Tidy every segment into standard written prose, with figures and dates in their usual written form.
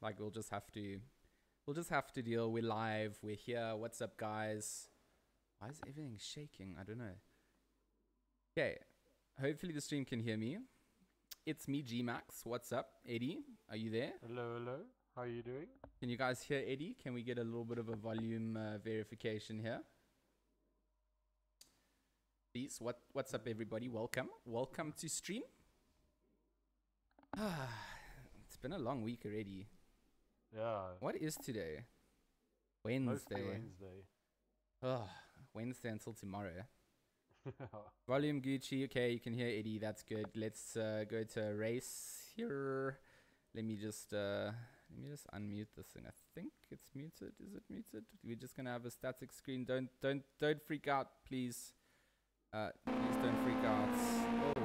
Like we'll just have to deal. We're live, we're here. What's up, guys? Why is everything shaking? I don't know. Okay, hopefully the stream can hear me. It's me, G-Max. What's up? Eddie, are you there? Hello, hello. How are you doing? Can you guys hear Eddie? Can we get a little bit of a volume verification here? Please, what's up, everybody? Welcome to stream. It's been a long week already. Yeah. What is today? Wednesday. Oh, Wednesday until tomorrow. Volume Gucci. Okay, you can hear Eddie. That's good. Let's go to a race here. Let me just unmute this thing. I think it's muted. Is it muted? We're just gonna have a static screen. Don't freak out, please. Please don't freak out. Oh.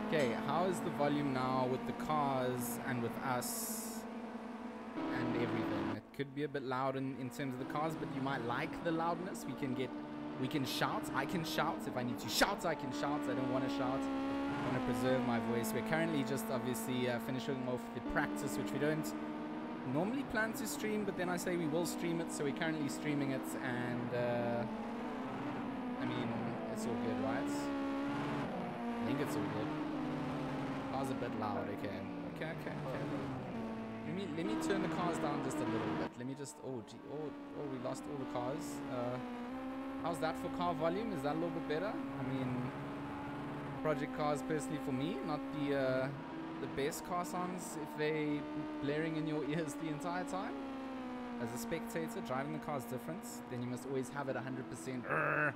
Okay, how is the volume now with the cars and with us and everything? It could be a bit loud in terms of the cars, but you might like the loudness. We can shout. I can shout. If I need to shout, I can shout. I don't want to shout. I want to preserve my voice. We're currently just obviously finishing off the practice, which we don't normally plan to stream, but then I say we will stream it, so we're currently streaming it, and I mean, it's all good, right? I think it's all good. Car's a bit loud. Okay. Let me turn the cars down just a little bit. Let me just. Oh, gee. Oh, we lost all the cars. How's that for car volume? Is that a little bit better? I mean, project cars personally for me, not the best car sounds if they blaring in your ears the entire time. As a spectator, driving the car is different. Then you must always have it 100%.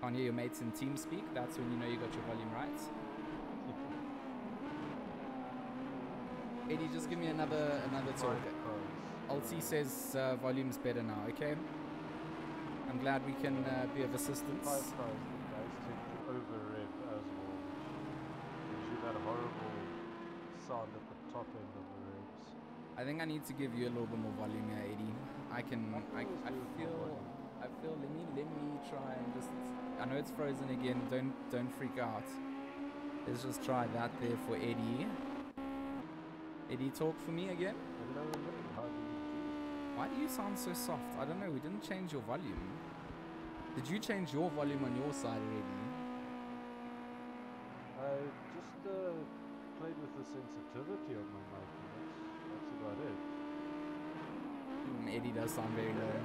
Can't hear your mates in TeamSpeak. That's when you know you got your volume right. Eddie, just give me another talk. Ulti says volume's better now. Okay. I'm glad we can be of assistance. Guys to over-rev as well. Gives you that horrible sound at the top end of the revs. I think I need to give you a little bit more volume here, Eddie. I feel. Let me try and just. I know it's frozen again. Don't freak out. Let's just try that there for Eddie. Eddie, talk for me again. Hello, how do you do? Why do you sound so soft? I don't know, we didn't change your volume. Did you change your volume on your side already? I just played with the sensitivity on my mic, and that's about it. Eddie does sound very low.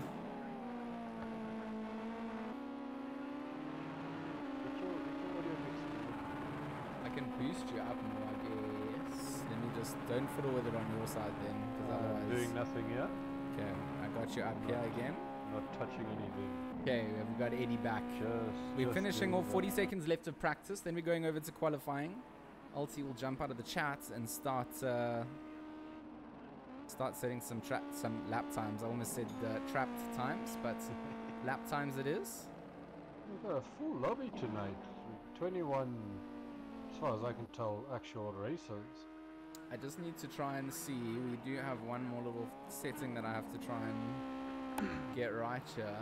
Get your audio mix. I can boost you up more, I guess. Let me just, don't fiddle with it on your side then, because otherwise... Doing nothing here? Okay, I got you up here again. Not touching anything. Okay, we've got Eddie back. We're finishing off 40 seconds left of practice, then we're going over to qualifying. Ulti will jump out of the chat and start setting some lap times. I almost said trapped times, but lap times it is. We've got a full lobby tonight. 21, as far as I can tell, actual racers. I just need to try and see. We do have one more little setting that I have to try and get right here.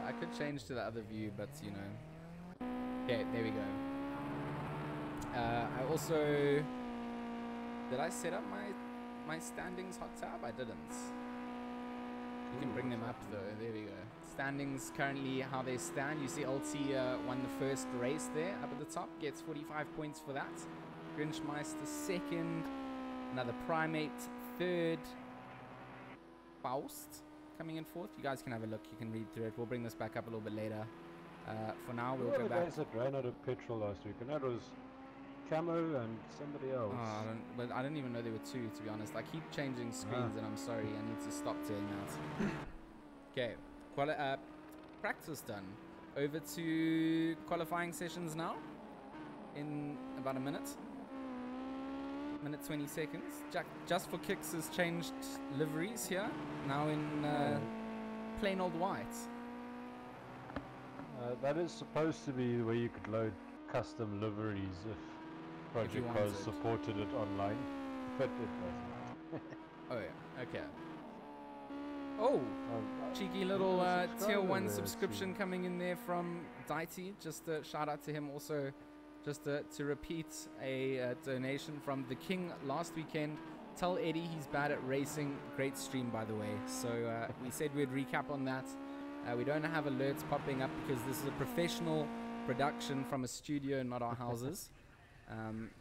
I could change to the other view, but you know. Okay, there we go. I also... Did I set up my standings hot tab? I didn't. You can bring them up though. There we go. Standings currently how they stand. You see Ulti won the first race there up at the top. Gets 45 points for that. Grinchmeister second. Another Primate third. Faust coming in fourth. You guys can have a look. You can read through it. We'll bring this back up a little bit later. For now, we'll go back. The guys that ran out of petrol last week, and that was Camo and somebody else. But I didn't even know there were two, to be honest. I keep changing screens, and I'm sorry. I need to stop doing that. Okay, practice done. Over to qualifying sessions now. In about a minute. Minute 20 seconds. Just for Kicks has changed liveries here. Now in plain old white. That is supposed to be where you could load custom liveries if Project Cars supported it online, but it doesn't. Oh yeah, okay. Oh, cheeky little tier 1 subscription coming in there from Daiti. Just a shout out to him also. Just to repeat a donation from the King last weekend. Tell Eddie he's bad at racing. Great stream, by the way. So we said we'd recap on that. We don't have alerts popping up because this is a professional production from a studio, not our houses.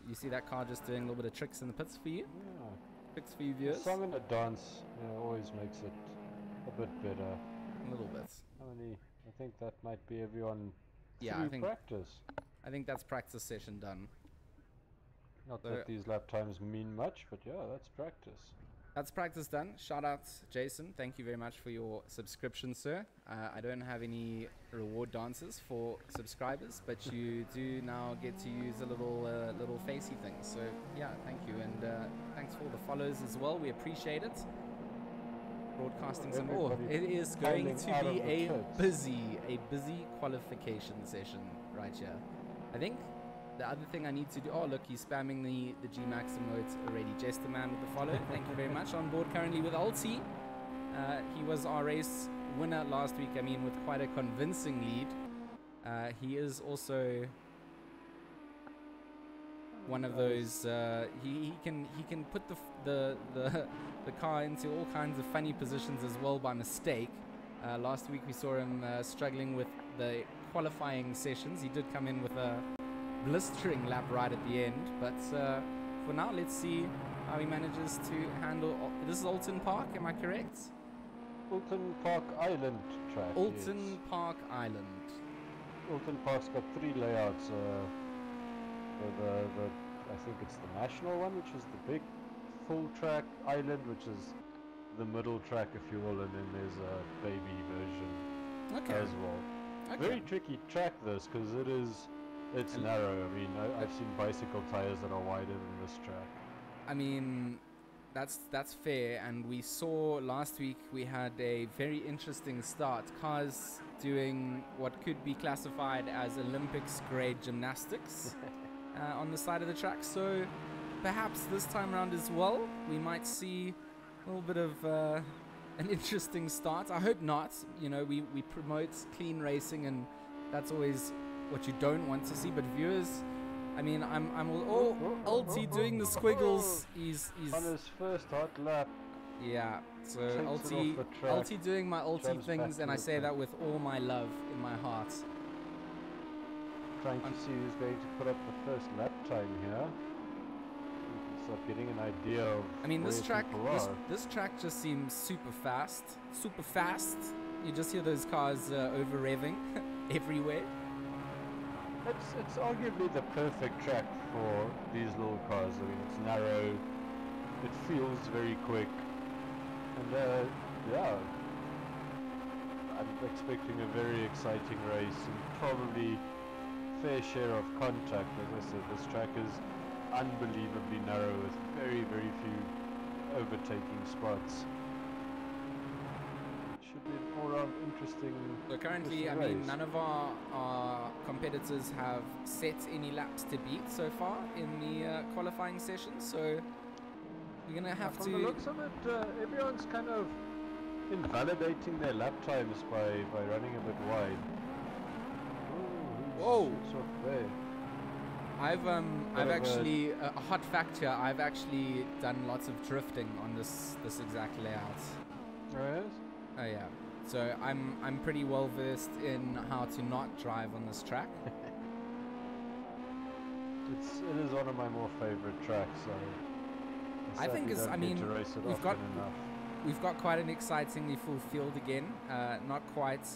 You see that car just doing a little bit of tricks in the pits for you? Yeah. Tricks for you viewers? Song and a dance always makes it a bit better. A little bit. I think that might be everyone through practice. I think that's practice session done. Not that these lap times mean much, but yeah, that's practice. That's practice done. Shout out Jason. Thank you very much for your subscription, sir. I don't have any reward dances for subscribers, but you do now get to use a little facey thing. So yeah, thank you, and thanks for all the follows as well. We appreciate it. Broadcasting some. Oh, it is going to be a busy qualification session right here. I think the other thing I need to do... Oh, look, he's spamming the G-Max emote already. Jesterman with the follow. Thank you very much. On board currently with Ulti. He was our race winner last week, I mean, with quite a convincing lead. He is also one of those... He can put the car into all kinds of funny positions as well by mistake. Last week we saw him struggling with the qualifying sessions. He did come in with a blistering lap right at the end, but for now let's see how he manages to handle... This is Oulton Park, am I correct? Oulton Park Island track. Oulton Park Island. Oulton Park's got 3 layouts. I think it's the national one, which is the big full track island, which is the middle track, if you will, and then there's a baby version as well. Okay. Very tricky track this, because it's narrow. I mean, I've seen bicycle tires that are wider than this track. I mean, that's fair, and we saw last week we had a very interesting start. Cars doing what could be classified as Olympics grade gymnastics on the side of the track. So perhaps this time around as well, we might see a little bit of an interesting start. I hope not. You know, we promote clean racing, and that's always what you don't want to see. But viewers, I mean, I'm Ulti doing the squiggles. He's on his first hot lap. Yeah, so Ulti doing my Ulti things, and I say that with all my love in my heart. Trying to see who's going to put up the first lap time here. You can start getting an idea of. I mean, this track just seems super fast. Super fast. You just hear those cars over revving everywhere. It's arguably the perfect track for these little cars. I mean, it's narrow. It feels very quick. And yeah, I'm expecting a very exciting race and probably fair share of contact. As I said, this track is unbelievably narrow with very, very few overtaking spots. It should be an all-round interesting. So currently, I mean, none of our competitors have set any laps to beat so far in the qualifying session. So we're gonna have to. From the looks of it, everyone's kind of invalidating their lap times by running a bit wide. Whoa! I've actually a hot fact here. I've actually done lots of drifting on this exact layout. Oh yes? Oh yeah. So I'm pretty well versed in how to not drive on this track. It is one of my more favorite tracks. So I think we've got quite an excitingly full field again. Not quite.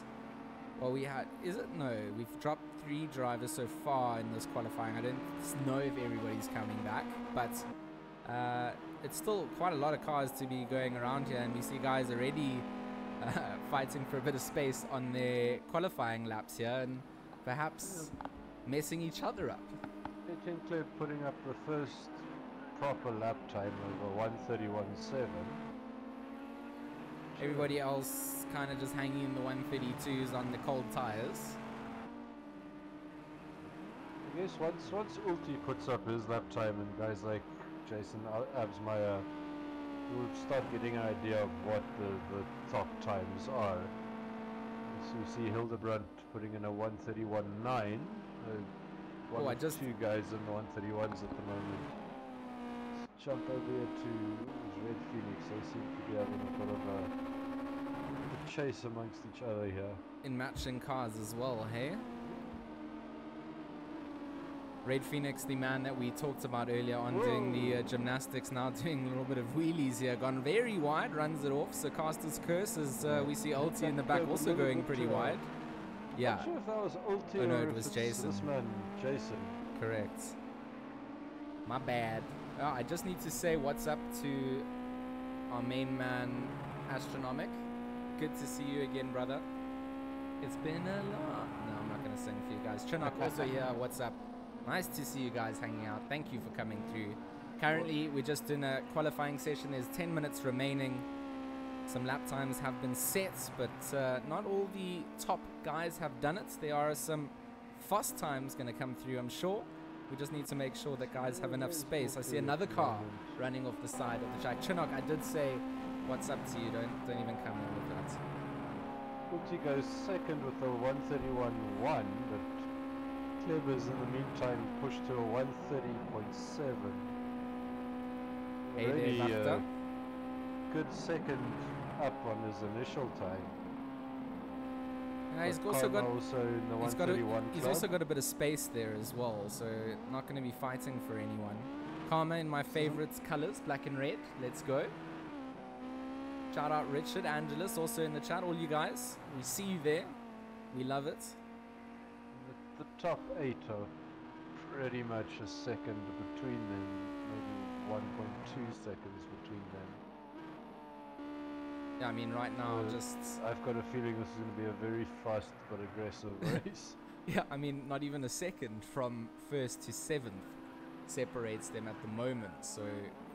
Well, we had. Is it? No, we've dropped 3 drivers so far in this qualifying. I don't know if everybody's coming back, but it's still quite a lot of cars to be going around here, and we see guys already fighting for a bit of space on their qualifying laps here, and perhaps messing each other up. It includes putting up the first proper lap time over 1:31.7. Everybody else kind of just hanging in the 132s on the cold tires. I guess once Ulti puts up his lap time and guys like Jason Absmeyer will start getting an idea of what the top times are. So you see Hildebrandt putting in a 1:31.9. One of 2 guys in the 1:31s at the moment. Let's jump over here to Red Phoenix. They seem to be having a bit of a chase amongst each other here. In matching cars as well, hey? Red Phoenix, the man that we talked about earlier on doing the gymnastics, now doing a little bit of wheelies here. Gone very wide, runs it off. So Caster's Curse, as we see Ulti in the back also going pretty wide. Yeah. I'm not sure if that was Ulti or no, it was Jason. This man, Jason. Correct. My bad. I just need to say what's up to our main man, Astronomic. Good to see you again, brother. It's been a lot. No, I'm not going to sing for you guys. Chinook also here. What's up? Nice to see you guys hanging out. Thank you for coming through. Currently, we're just in a qualifying session. There's 10 minutes remaining. Some lap times have been set, but not all the top guys have done it. There are some fast times going to come through, I'm sure. We just need to make sure that guys have enough space. I see another car running off the side of the track. Chinook, I did say, what's up to you? Don't even come in with that. Ulti goes second with a 1:31.1, but Kleber's in the meantime pushed to a 1:30.7. Hey there, good second up on his initial time. He's also got a bit of space there as well, so not going to be fighting for anyone. Karma in my favorite colors, black and red. Let's go. Shout out Richard, Angelus, also in the chat. All you guys, we see you there. We love it. The top 8 are pretty much a second between them, maybe 1.2 seconds between them. Yeah, I mean, right now, I've got a feeling this is going to be a very fast but aggressive race. Yeah, I mean, not even a second from 1st to 7th separates them at the moment. So,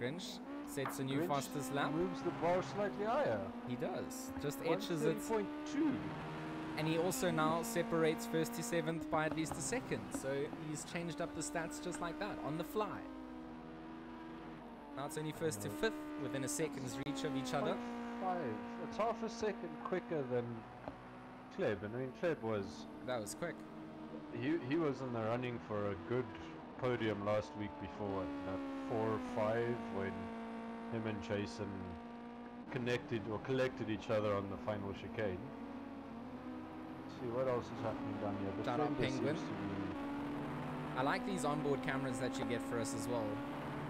Grinch sets a new fastest lap. Moves the bar slightly higher. He does. Just etches it. 1:30.2. And he also now separates 1st to 7th by at least a second. So, he's changed up the stats just like that, on the fly. Now it's only 1st to 5th, within a second's reach of each other. 5. It's half a second quicker than Kleb. And I mean, Kleb was... That was quick. He was in the running for a good podium last week before lap 4 or 5 when him and Jason connected or collected each other on the final chicane. Let's see what else is happening down here. Shout out Penguin. I like these onboard cameras that you get for us as well,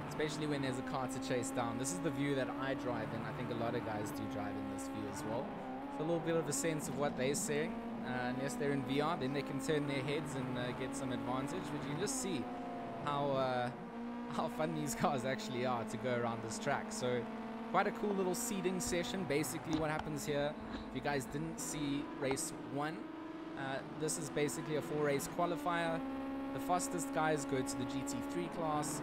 especially when there's a car to chase down. This is the view that I drive in. I think a lot of guys do drive in this view as well. It's a little bit of a sense of what they're seeing. Unless they're in VR, then they can turn their heads and get some advantage. But you can just see how fun these cars actually are to go around this track. So quite a cool little seeding session. Basically what happens here, if you guys didn't see race 1, this is basically a 4-race qualifier. The fastest guys go to the GT3 class,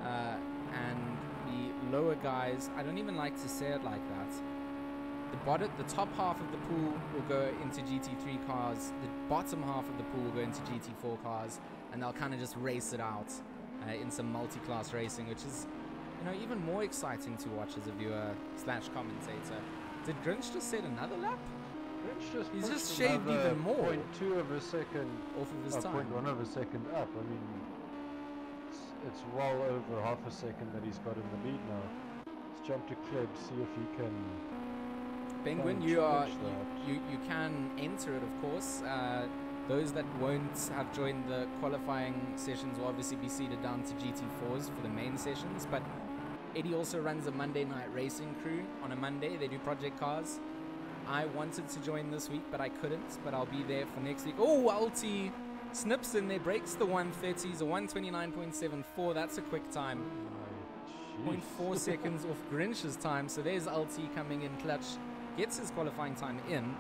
and the lower guys, I don't even like to say it like that. The top half of the pool will go into GT3 cars, the bottom half of the pool will go into GT4 cars, and they'll kind of just race it out in some multi-class racing, which is, you know, even more exciting to watch as a viewer / commentator. Did Grinch just set another lap? He's just shaved even more. 0.2 of a second off of his time. 0.1 of a second up. I mean, it's well over half a second that he's got in the lead now. Let's jump to Kleb, see if he can. Penguin, you can enter it, of course. Those that won't have joined the qualifying sessions will obviously be seated down to GT4s for the main sessions. But Eddie also runs a Monday night racing crew on a Monday. They do project cars. I wanted to join this week, but I couldn't. But I'll be there for next week. Oh, Ulti snips in there, breaks the 130s, a 129.74. That's a quick time. 0.4 seconds off Grinch's time. So there's Ulti coming in clutch. Gets his qualifying time in.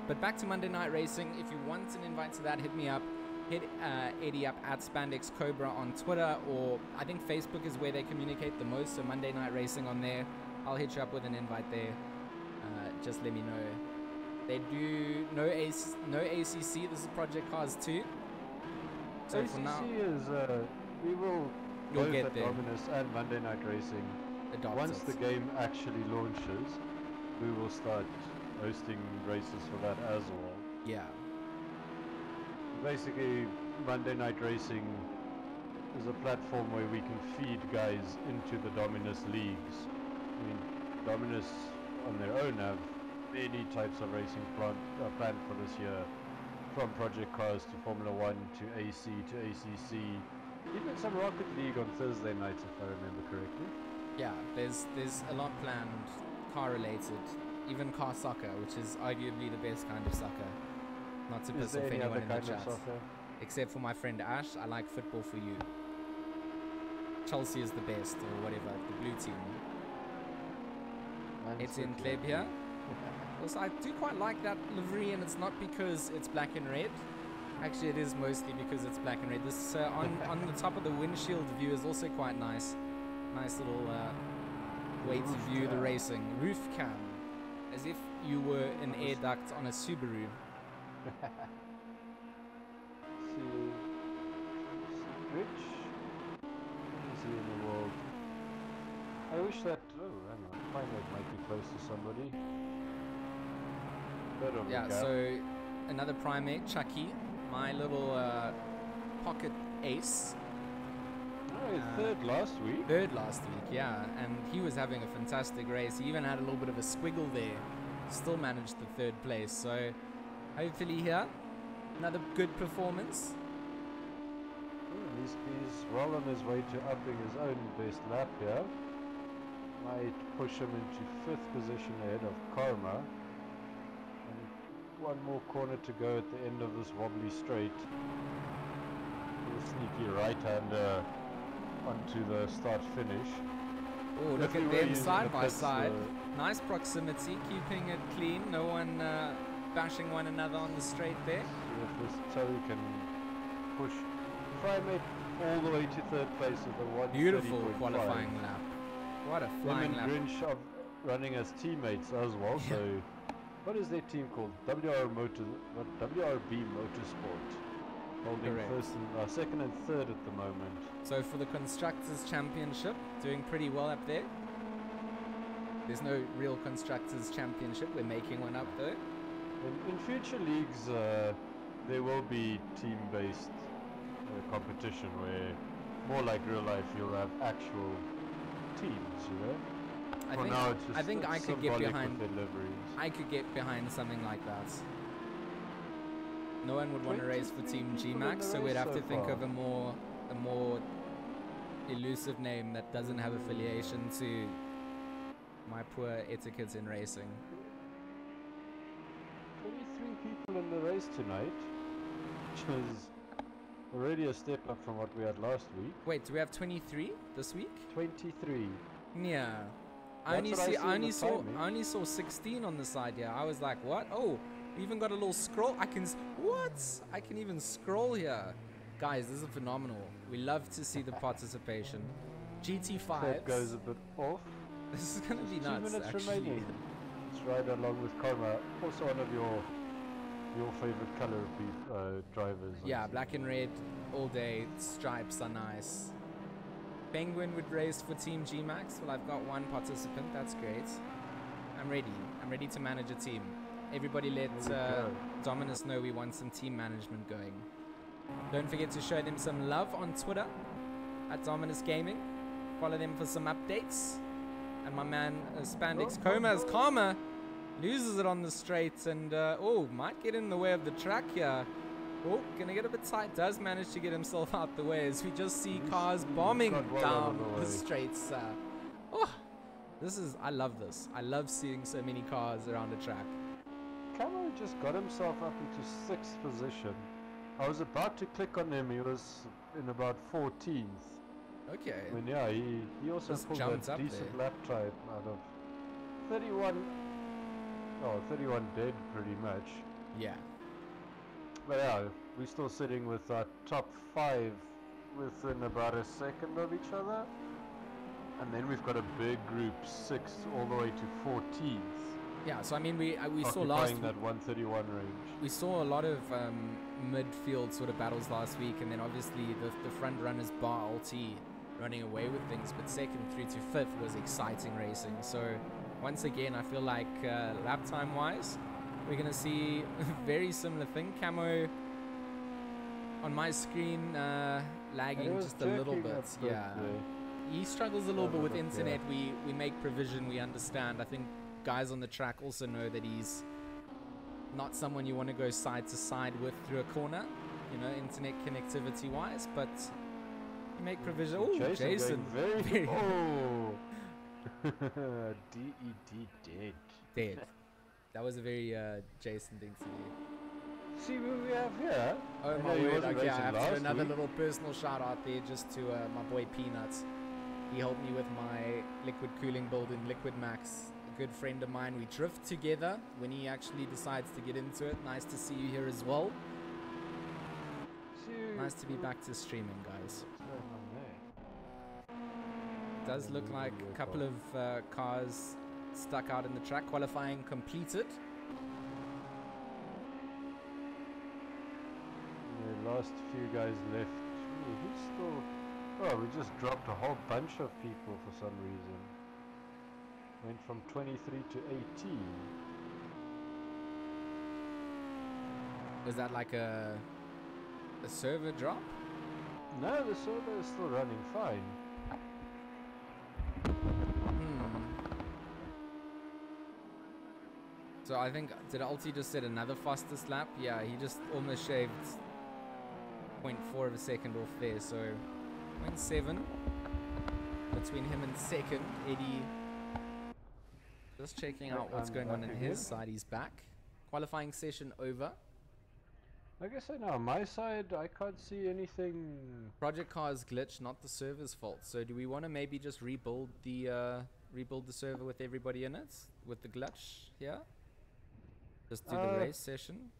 But back to Monday Night Racing. If you want an invite to that, hit me up. Hit Eddie up at Spandex Cobra on Twitter, or I think Facebook is where they communicate the most. So Monday Night Racing on there. I'll hit you up with an invite there. Just let me know. They do no ACC. This is Project Cars 2. So ACC for now, is we will you'll both get at there. Dominus and Monday Night Racing. Once the game actually launches, we will start hosting races for that as well. Yeah. Basically, Monday Night Racing is a platform where we can feed guys into the Dominus leagues. I mean, Dominus on their own have many types of racing planned for this year, from Project Cars to Formula 1 to AC to ACC, even some Rocket League on Thursday nights if I remember correctly. Yeah, there's a lot planned, car related. Even car soccer, which is arguably the best kind of soccer. Not to piss off anyone in the chat. Except for my friend Ash, I like football for you. Chelsea is the best, or whatever, the blue team. It's in Kleb here. Also, I do quite like that livery, and it's not because it's black and red. Actually, it is mostly because it's black and red. This on the top of the windshield view is also quite nice. Nice little way to view the racing. Roof cam. As if you were an air duct on a Subaru. See, rich. Easy in the world. I wish that. Oh, hang on. My leg might be close to somebody. Yeah. So another primate, Chucky, my little pocket ace. Oh, third last week. Third last week, yeah. And he was having a fantastic race. He even had a little bit of a squiggle there. Still managed the third place. So hopefully here, another good performance. He's well on his way to upping his own best lap here. Might push him into 5th position ahead of Karma. And one more corner to go at the end of this wobbly straight. A sneaky right-hander onto the start-finish. Oh, look at them side by side. Nice proximity, keeping it clean. No one bashing one another on the straight there. See if this toe can push Primate all the way to 3rd place with a 130.5. Beautiful qualifying lap. What a flying lap. Grinch are running as teammates as well. Yeah. So, what is their team called? WRB Motorsport. Holding second and third at the moment. So for the Constructors' Championship, doing pretty well up there. There's no real Constructors' Championship. We're making one up though. In future leagues, there will be team-based competition where more like real life, you'll have actual teams, you know? I think I could get behind. I could get behind something like that. No one would want to race for Team G-Max, so we'd have to think of a more elusive name that doesn't have affiliation to my poor etiquette in racing. 23 people in the race tonight, which is already a step up from what we had last week. Wait, do we have 23 this week? 23. Yeah. I only saw 16 on the side here. I was like, what? Oh, we even got a little scroll. I can even scroll here. Guys, this is phenomenal. We love to see the participation. GT5. That goes a bit off. This is going to be nuts, 2 minutes actually. remaining. Let's ride along with Karma. Also one of your favorite color drivers. Yeah, black and red all day. Stripes are nice. Penguin would race for Team G-Max. Well, I've got one participant. That's great. I'm ready. I'm ready to manage a team. Everybody let Dominus know we want some team management going. Don't forget to show them some love on Twitter at Dominus Gaming. Follow them for some updates. And my man Spandex Karma loses it on the straight and might get in the way of the track here. Oh, gonna get a bit tight. Does manage to get himself out the way as we just see cars bombing down the straights. I love this. I love seeing so many cars around the track. Camo just got himself up into 6th position. I was about to click on him. He was in about 14th. Okay. I mean, yeah, he also pulled a decent lap time out of 31 dead pretty much. Yeah. But yeah, we're still sitting with our top 5 within about a second of each other. And then we've got a big group, 6th all the way to 14th. Yeah, so I mean, we saw last week that 131 range. We saw a lot of midfield sort of battles last week, and then obviously the front runners bar Oulton running away with things, but 2nd through to 5th was exciting racing. So once again, I feel like lap time wise, we're gonna see a very similar thing. Camo on my screen lagging just a little bit. Yeah, he struggles a little bit with internet. We make provision. We understand. I think guys on the track also know that he's not someone you want to go side to side with through a corner, you know, internet connectivity wise, but you make provision. Oh, Jason. Very oh. DED dead. That was a very Jason thing to do. See what we have here? Oh my word, okay, I have to do another little personal shout out there just to my boy Peanuts. He helped me with my liquid cooling build in Liquid Max. A good friend of mine, we drift together when he actually decides to get into it. Nice to see you here as well. Nice to be back to streaming, guys. Does look like a couple of cars stuck out in the track. Qualifying completed. The last few guys left. Who's still... Oh, we just dropped a whole bunch of people for some reason. Went from 23 to 18. Was that like a server drop? No, the server is still running fine. So I think, did Ulti just set another fastest lap? Yeah, he just almost shaved 0.4 of a second off there, so 0.7 between him and 2nd. Eddie just checking out what's going on in his side. He's back. Qualifying session over. I guess I know. On my side, I can't see anything. Project Car's glitch, not the server's fault. So do we want to maybe just rebuild the server with everybody in it? With the glitch here? Just do the race session?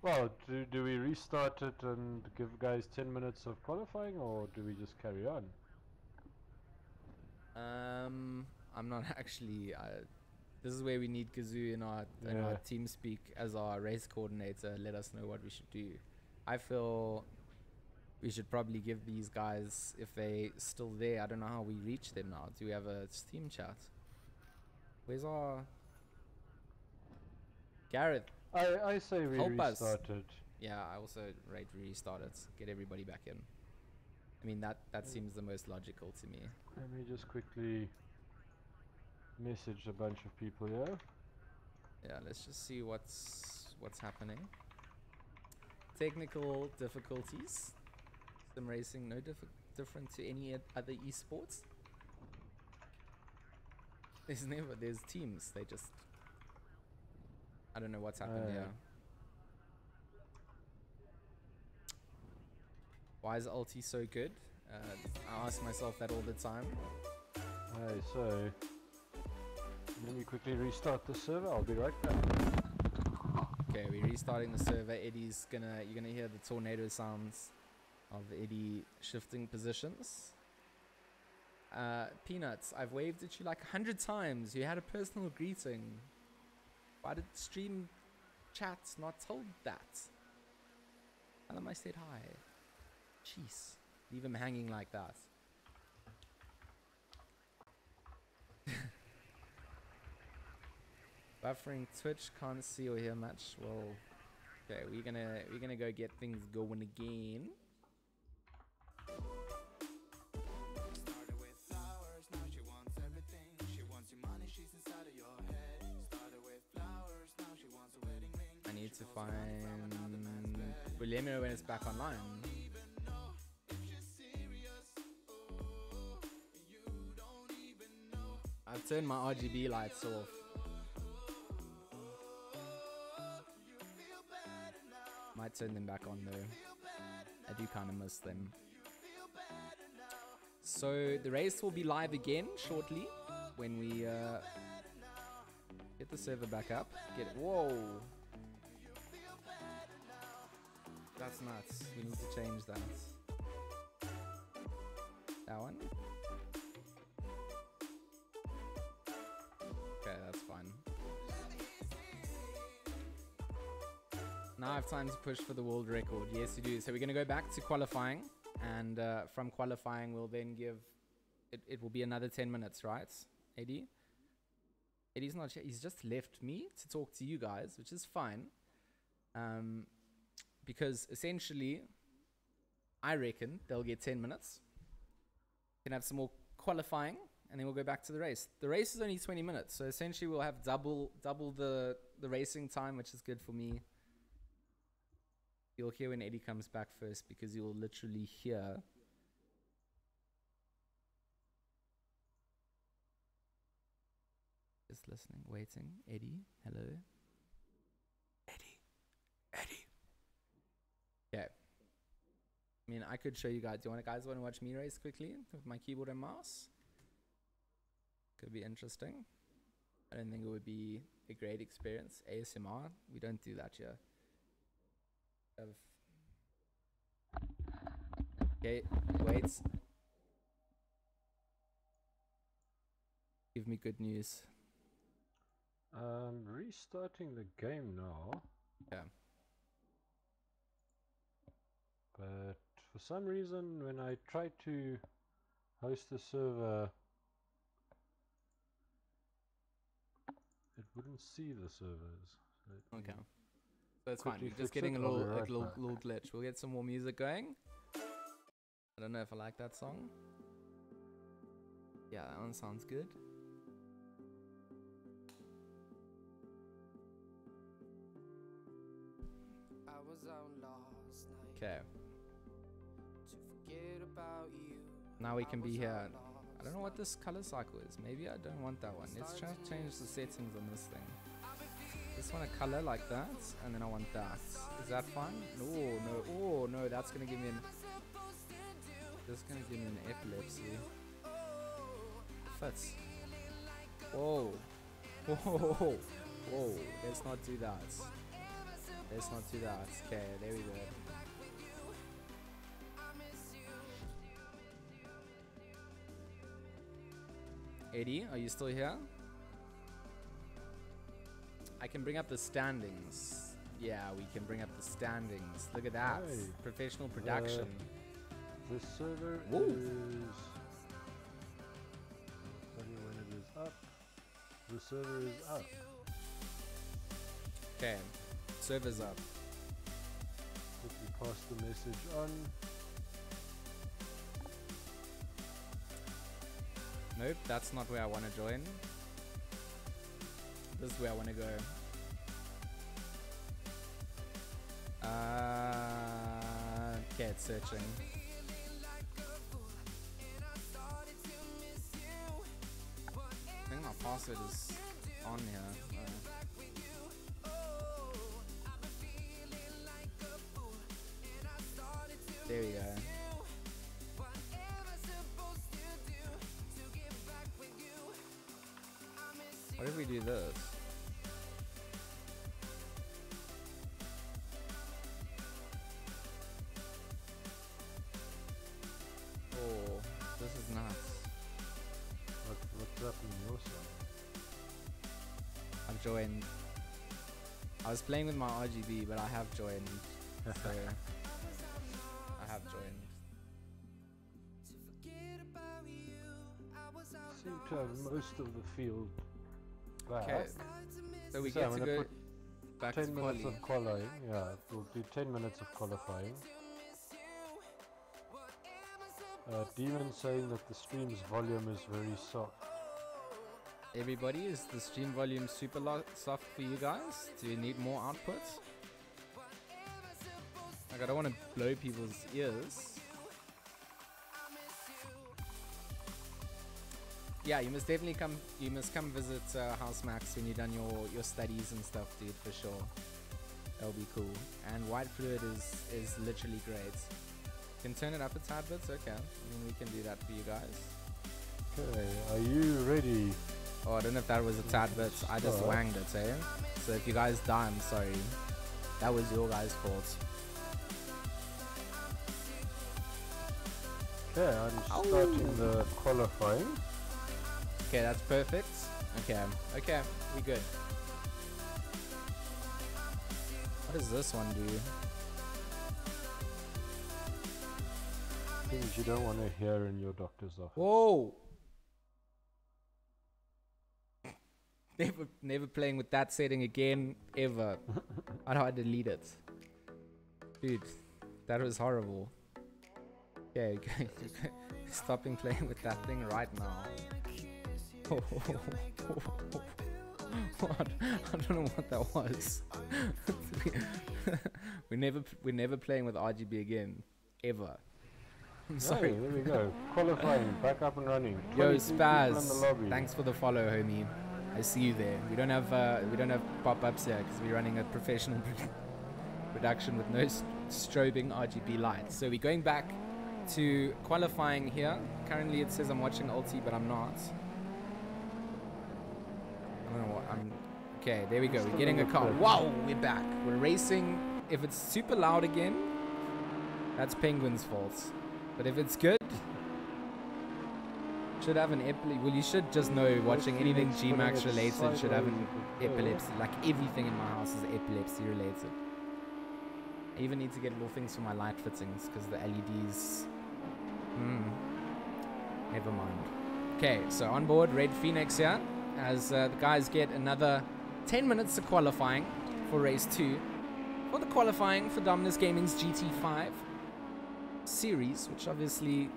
Well, do we restart it and give guys 10 minutes of qualifying, or do we just carry on? I'm not actually... this is where we need Kazoo in our team speak as our race coordinator. Let us know what we should do. I feel we should probably give these guys, if they're still there, I don't know how we reach them now. Do we have a Steam chat? Where's our... Gareth. I say we restart it. Yeah, I also rate restart it. Get everybody back in. I mean, that seems the most logical to me. Let me just quickly message a bunch of people here. Yeah, let's just see what's happening. Technical difficulties. Sim racing no different to any other esports. There's teams. They just, I don't know what's happened here. Why is ulti so good? I ask myself that all the time. So let me quickly restart the server. I'll be right back. Okay, we're restarting the server. Eddie's you're gonna hear the tornado sounds of Eddie shifting positions. Peanuts, I've waved at you like 100 times. You had a personal greeting. Why did stream chat not told that? Tell him I said hi. Jeez, leave him hanging like that. Buffering Twitch, can't see or hear much. Well, okay, we're gonna go get things going again. Started with flowers, now she wants everything. She wants your money, she's inside of your head. Started with flowers, now she wants a wedding ring. I need to find. Well, let me know when it's back online. I've turned my RGB lights off. Might turn them back on though. I do kind of miss them. So the race will be live again shortly when we get the server back up. Whoa! That's nuts. We need to change that. That one? Okay, that's fine. Now I have time to push for the world record. Yes, you do. So we're going to go back to qualifying. And from qualifying, we'll then give... It will be another 10 minutes, right? Eddie? Eddie's not... He's just left me to talk to you guys, which is fine. Because essentially, I reckon they'll get 10 minutes. Can have some more qualifying. And then we'll go back to the race. The race is only 20 minutes. So essentially, we'll have double the racing time, which is good for me. You'll hear when Eddie comes back first because you'll literally hear. Just listening, waiting. Eddie, hello. Eddie. Okay. I mean, I could show you guys. Do you guys want to watch me race quickly with my keyboard and mouse? Could be interesting. I don't think it would be a great experience. ASMR, we don't do that here. Okay, wait. Give me good news. Restarting the game now. Yeah. But for some reason, when I tried to host the server, it wouldn't see the servers. So okay. That's fine. We're just getting a little glitch. We'll get some more music going. I don't know if I like that song. Yeah, that one sounds good. Okay. Now we can be here. I don't know what this color cycle is. Maybe I don't want that one. Let's try to change the settings on this thing. Just want a color like that, and then I want that. Is that fine? No, no. Oh no, that's gonna give me an. That's gonna give me an epilepsy. Fits. Whoa. Whoa. Whoa. Let's not do that. Let's not do that. Okay, there we go. Eddie, are you still here? I can bring up the standings. Yeah, we can bring up the standings. Look at that. Hey. Professional production. The server is... Tell you when it is up. The server is up. Okay. Server's up. Quickly pass the message on. Nope, that's not where I want to join. This is where I want to go. Okay, it's searching. I think my password is on here. There we go. What if we do this? Oh, this is nuts. What's up in your side? I've joined. I was playing with my RGB, but I have joined. So I have joined. Seem to have most of the field back. Okay. So we get to go back 10 to minutes of qualifying. Yeah, we'll do 10 minutes of qualifying. Demon saying that the stream's volume is very soft. Everybody, is the stream volume super soft for you guys? Do you need more output? Like, I don't want to blow people's ears. Yeah, you must definitely come. You must come visit House Max when you're done your studies and stuff, dude, for sure. That'll be cool. And white fluid is literally great. You can turn it up a tad bit, okay. I mean, we can do that for you guys. Okay, are you ready? Oh, I don't know if that was a tad bit. I just wanged it, eh? So if you guys die, I'm sorry. That was your guys' fault. Okay, I'm starting the qualifying. Okay, that's perfect. Okay, we good. What does this one do? Things you don't want to hear in your doctor's office. Whoa! Never playing with that setting again, ever. How do I delete it? Dude, that was horrible. Okay, stopping playing with that thing right now. What? I don't know what that was. We're never playing with RGB again, ever. I'm sorry. There we go. Qualifying, back up and running. Yo, Spaz, thanks for the follow, homie. I see you there. We don't have pop-ups here because we're running a professional production with no strobing RGB lights. So we're going back to qualifying here. Currently it says I'm watching ulti, but I'm not. I don't know what I'm. Okay, there we go. We're getting a car. Wow, we're back. We're racing. If it's super loud again, that's Penguin's fault. But if it's good, should have an epilepsy. Well, you should just know watching anything Gmax related should have an epilepsy. Like everything in my house is epilepsy related. I even need to get little things for my light fittings because the LEDs. Never mind. Okay, so on board Red Phoenix here as the guys get another 10 minutes of qualifying for race 2 for the qualifying for Dominus Gaming's GT5 series, which obviously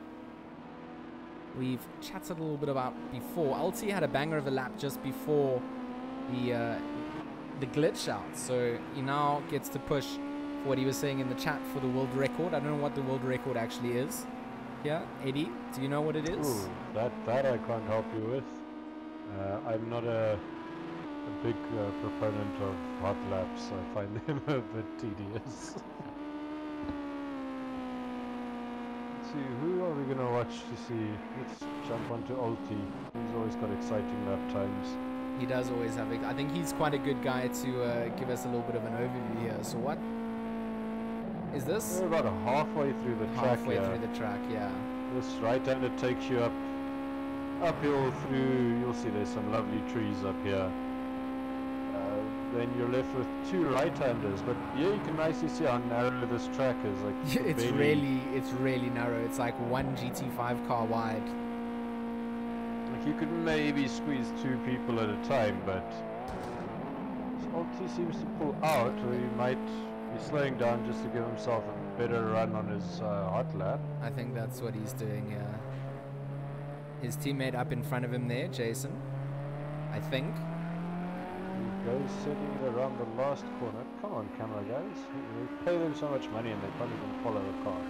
we've chatted a little bit about before. Ulti had a banger of a lap just before the glitch out, so he now gets to push for what he was saying in the chat for the world record. I don't know what the world record actually is. Yeah, Eddie, do you know what it is? Ooh, that I can't help you with. I'm not a big proponent of hot laps. I find them a bit tedious. Who are we gonna watch to see? Let's jump onto Ulti. He's always got exciting lap times. He does always have it. I think he's quite a good guy to give us a little bit of an overview here. So what is this? We're about halfway through the track. Halfway through the track, yeah. This right-hander takes you uphill through. You'll see there's some lovely trees up here. Then you're left with 2 right-handers, but yeah, you can nicely see how narrow this track is. Like it's really narrow. It's like one GT5 car wide. Like you could maybe squeeze 2 people at a time, but Ulti seems to pull out, or he might be slowing down just to give himself a better run on his hot lap. I think that's what he's doing. Yeah. his teammate up in front of him there, Jason, I think. He goes setting it around the last corner. Come on, camera guys. We pay them so much money and they can't even follow a car.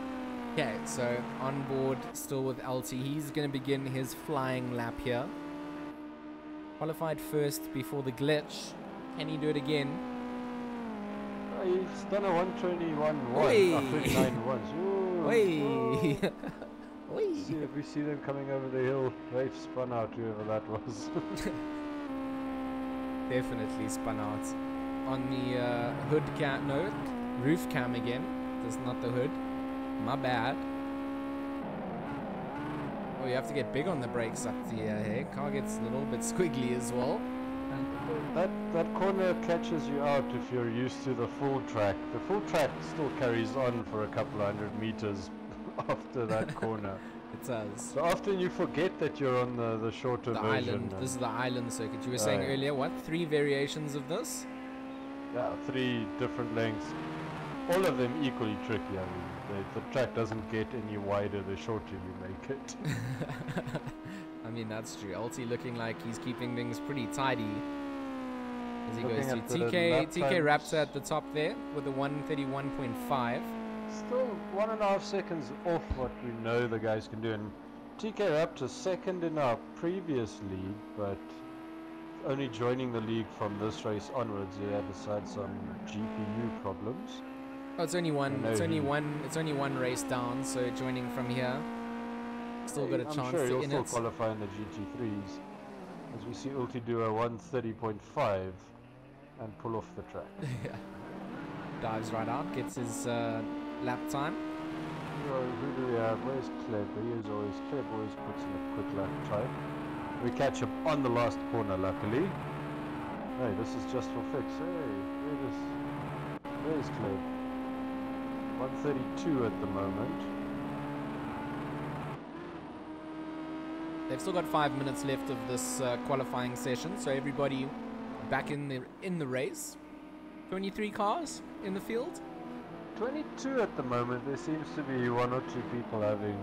Okay, so on board still with LT. He's going to begin his flying lap here. Qualified first before the glitch. Can he do it again? He's done a 121.1. 39 once. Wait. We see them coming over the hill. They've spun out, whoever that was. Definitely spun out. On the hood cam, no, roof cam again. That's not the hood. My bad. Oh, you have to get big on the brakes up the here. Car gets a little bit squiggly as well. That corner catches you out if you're used to the full track. The full track still carries on for a couple of 100 meters after that corner. It does. So often you forget that you're on the shorter version. Island. This is the island circuit. You were saying earlier, what? 3 variations of this? Yeah, 3 different lengths. All of them equally tricky. I mean, the track doesn't get any wider the shorter you make it. I mean, that's true. Ulti looking like he's keeping things pretty tidy. As he goes to TK Raptor at the top there with a 131.5. Still 1.5 seconds off what we know the guys can do. And TK Raptor second in our previous league, but only joining the league from this race onwards. He had had some GPU problems. Oh, it's only one. It's only one race down. So joining from here, still got a chance to in it. I'm sure he'll still qualify in the GT3s. As we see Ulti do a 130.5 and pull off the track. Yeah. Dives right out, gets his lap time. Who do we have? Where's Kleb? Kleb always puts in a quick lap time. We catch him on the last corner, luckily. Hey, this is just for fix. Hey, where's Kleb? 132 at the moment. They've still got 5 minutes left of this qualifying session, so everybody back in the race. 23 cars in the field. 22 at the moment. There seems to be 1 or 2 people having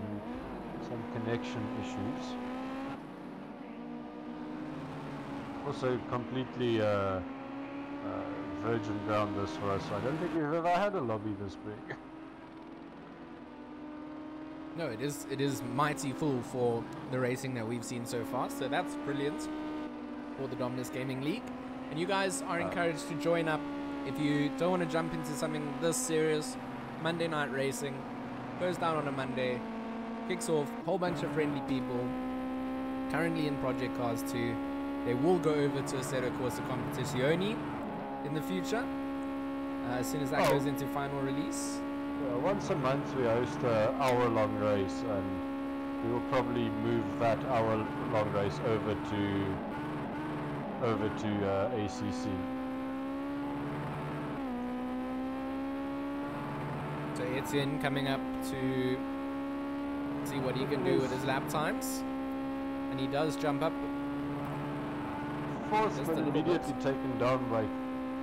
some connection issues. Also completely virgin ground this for us. I don't think we've ever had a lobby this big. No, it is mighty full for the racing that we've seen so far, so that's brilliant for the Dominus Gaming League. And you guys are encouraged to join up if you don't want to jump into something this serious. Monday night racing goes down on a Monday, kicks off, whole bunch of friendly people currently in Project Cars 2. They will go over to Assetto Corsa Competizione in the future as soon as that goes into final release. Once a month we host an hour-long race, and we will probably move that hour-long race over to ACC. So Etienne coming up to see what he can do with his lap times, and he does jump up. Fourth, but immediately taken down by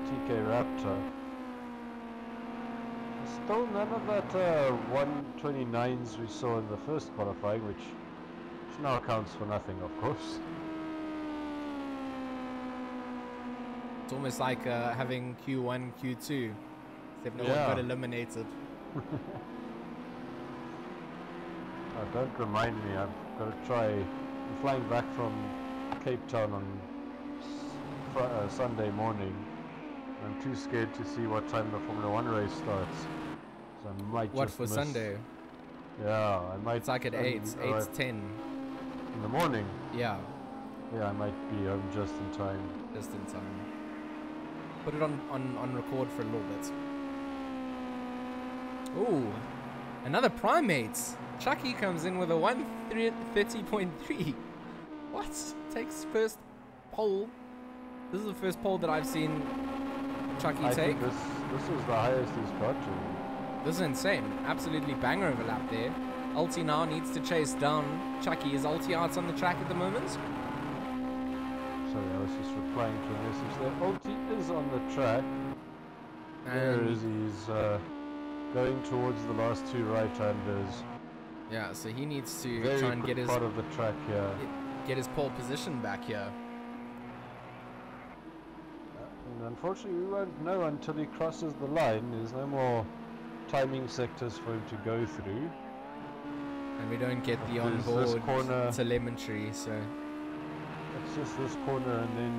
TK Raptor. Still none of that 129s we saw in the first qualifying, which now counts for nothing, of course. It's almost like having Q1, Q2, except no one got eliminated. Don't remind me, I've got to try. I'm flying back from Cape Town on Sunday morning. I'm too scared to see what time the Formula 1 race starts. So I might what just for miss. Sunday? Yeah, I might. It's like at 8, 8:10. In the morning? Yeah. Yeah, I might be home just in time. Just in time. Put it on record for a little bit. Ooh, another Primates. Chucky comes in with a 130.3. What? Takes first pole. This is the first pole that I've seen Chucky take. I think this is the highest he's got to. This is insane. Absolutely banger overlap there. Ulti now needs to chase down Chucky. Is Ulti out on the track at the moment? Sorry, I was just replying to a message there. Ulti is on the track. And there is he's going towards the last 2 right-handers. Yeah, so he needs to very try and get his part of the track here. Get his pole position back here. And unfortunately, we won't know until he crosses the line. There's no more timing sectors for him to go through. And we don't get the onboard telemetry, so it's just this corner, and then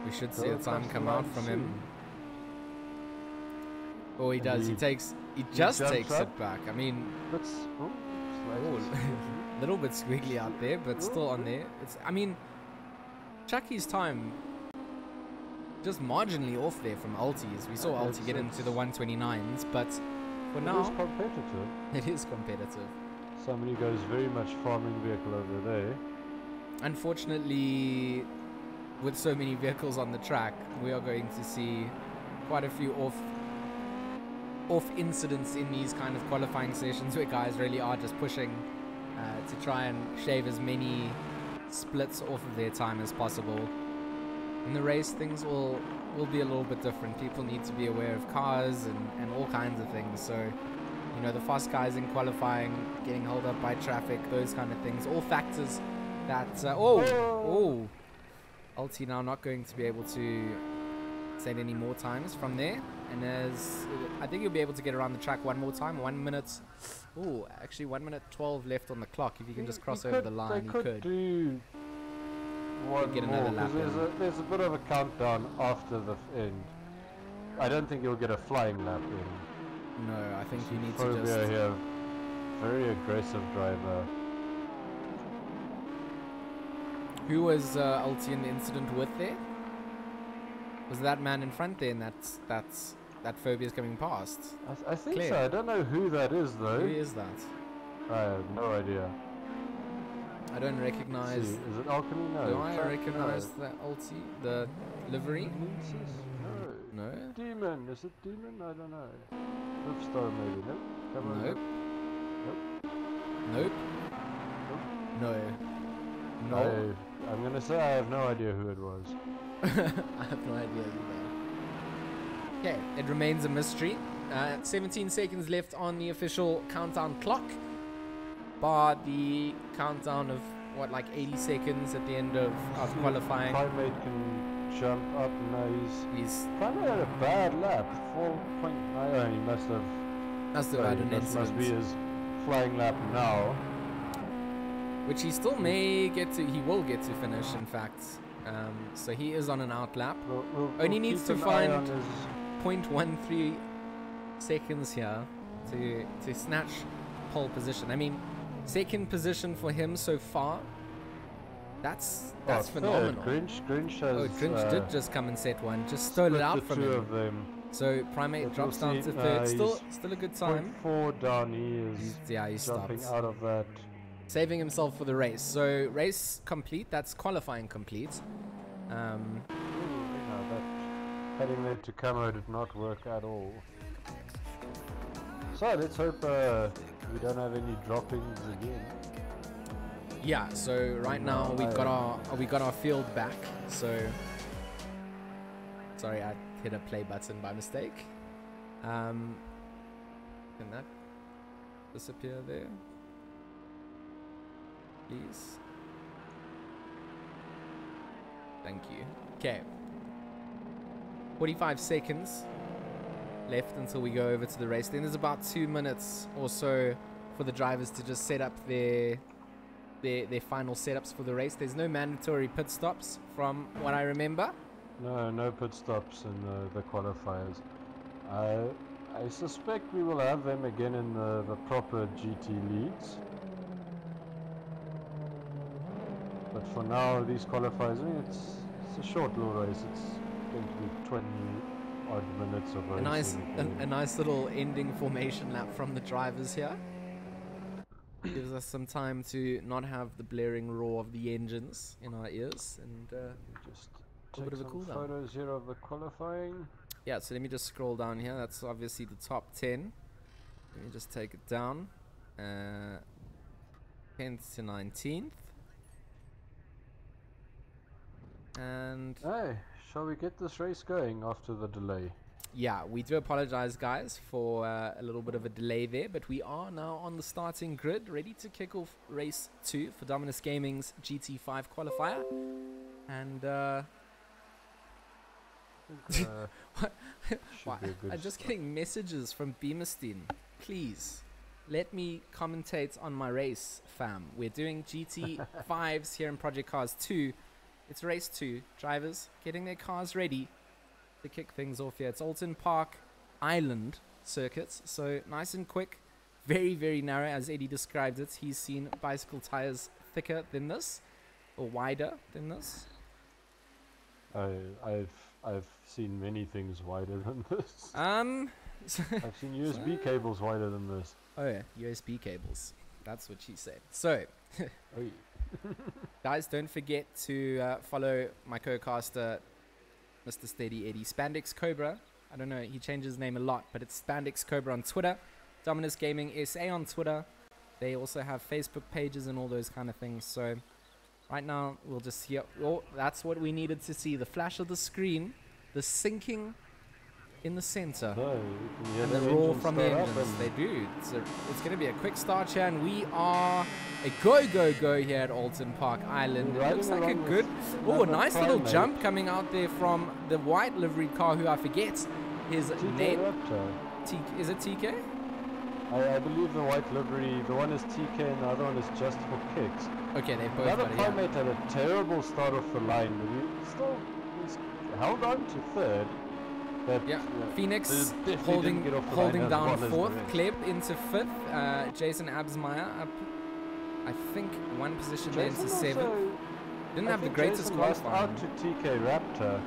we should see a time come out from him. Oh, he does. He just takes it back. I mean, that's a little bit squiggly out there, but still on there. I mean, Chucky's time just marginally off there from Ulti's. We saw Ulti get into the 129s, but for now, it is competitive. It is competitive. Somebody goes very much farming vehicle over there. Unfortunately, with so many vehicles on the track, we are going to see quite a few off incidents in these kind of qualifying sessions where guys really are just pushing to try and shave as many splits off of their time as possible. In the race, things will be a little bit different. People need to be aware of cars and all kinds of things. So, you know, the fast guys in qualifying, getting held up by traffic, those kind of things, all factors that... Ulti now not going to be able to set any more times from there. And I think you'll be able to get around the track one more time. 1 minute... Oh, actually 1 minute 12 left on the clock. If you can just cross over the line, you could. Do one get more, another lap there's a bit of a countdown after the end. I don't think you'll get a flying lap in. No, I think you need to just... here. Very aggressive driver. Who was Ulti in the incident with there? Was that man in front there, and that Phobia's coming past? I think so. I don't know who that is though. Who is that? I have no idea. I don't recognize... Is it Alchemy? No. Do I recognize the Ulti? The livery? No. No? Demon. Is it Demon? I don't know. Whipstar maybe. Nope. Come on. Nope. Nope. Nope. No. No. I'm gonna say I have no idea who it was. I have no idea either. Okay, it remains a mystery. 17 seconds left on the official countdown clock. Bar the countdown of, what, like 80 seconds at the end of qualifying. Primate can jump up. No, he's kind of had a bad lap. 4.9. He must have had an incident. Must be his flying lap now. Which he still may get to. He will get to finish, in fact. So he is on an out lap. Only needs to find 0.13 seconds here to snatch pole position. I mean, second position for him so far. That's phenomenal. Grinch has... Grinch did just come and set one. Just stole it out from him. Of them. So Primate drops down to third. Still a good time. 0.4 down. He's jumping stopped. Out of that. Saving himself for the race. So race complete. That's qualifying complete. That heading there to camo did not work at all. So let's hope we don't have any droppings again. Yeah. So right now we got our field back. So sorry, I hit a play button by mistake. Can that disappear there? Please. Thank you. Okay. 45 seconds left until we go over to the race. Then there's about 2 minutes or so for the drivers to just set up their final setups for the race. There's no mandatory pit stops from what I remember. No pit stops in the qualifiers. I suspect we will have them again in the proper GT leagues. But for now, these qualifiers, I mean, it's a short little race. It's going to be 20 odd minutes of racing. A nice little ending formation lap from the drivers here. Gives us some time to not have the blaring roar of the engines in our ears, and just a bit of a cool down. Photos here of the qualifying. Yeah, so let me just scroll down here. That's obviously the top 10. Let me just take it down. 10th to 19th. And hey, shall we get this race going after the delay? yeah, we do apologize, guys, for a little bit of a delay there, but we are now on the starting grid, ready to kick off race 2 for Dominus Gaming's GT5 qualifier. And I'm just getting messages from Beamerstein. Please let me commentate on my race, fam. We're doing GT5s here in Project Cars 2. It's race 2. Drivers getting their cars ready to kick things off here. It's Oulton Park Island circuit, so nice and quick, very, very narrow, as Eddie described it. He's seen bicycle tires thicker than this, or wider than this. I've seen many things wider than this. I've seen USB cables wider than this. Oh yeah, USB cables. That's what she said. So, guys, don't forget to follow my co-caster, Mr. Steady Eddie, Spandex Cobra. I don't know, he changes his name a lot, but it's Spandex Cobra on Twitter. Dominus Gaming SA on Twitter. They also have Facebook pages and all those kind of things. So right now we'll just see. Oh, that's what we needed to see. The flash of the screen, the syncing in the center, and the roar from the engines. They do. It's going to be a quick start here, and we are a go here at Oulton Park Island. It looks like a good, nice little jump coming out there from the white livery car, who I forget his name. Is it TK? I believe the white livery, the one is TK and the other one is Just for Kicks. Okay, they both got it. The other primate had a terrible start off the line, but he's held on to third. But Phoenix holding down fourth, Kleb into fifth, Jason Absmeyer up, I think, one position there into seventh. Didn't have the greatest qualifying. Out to TK Raptor.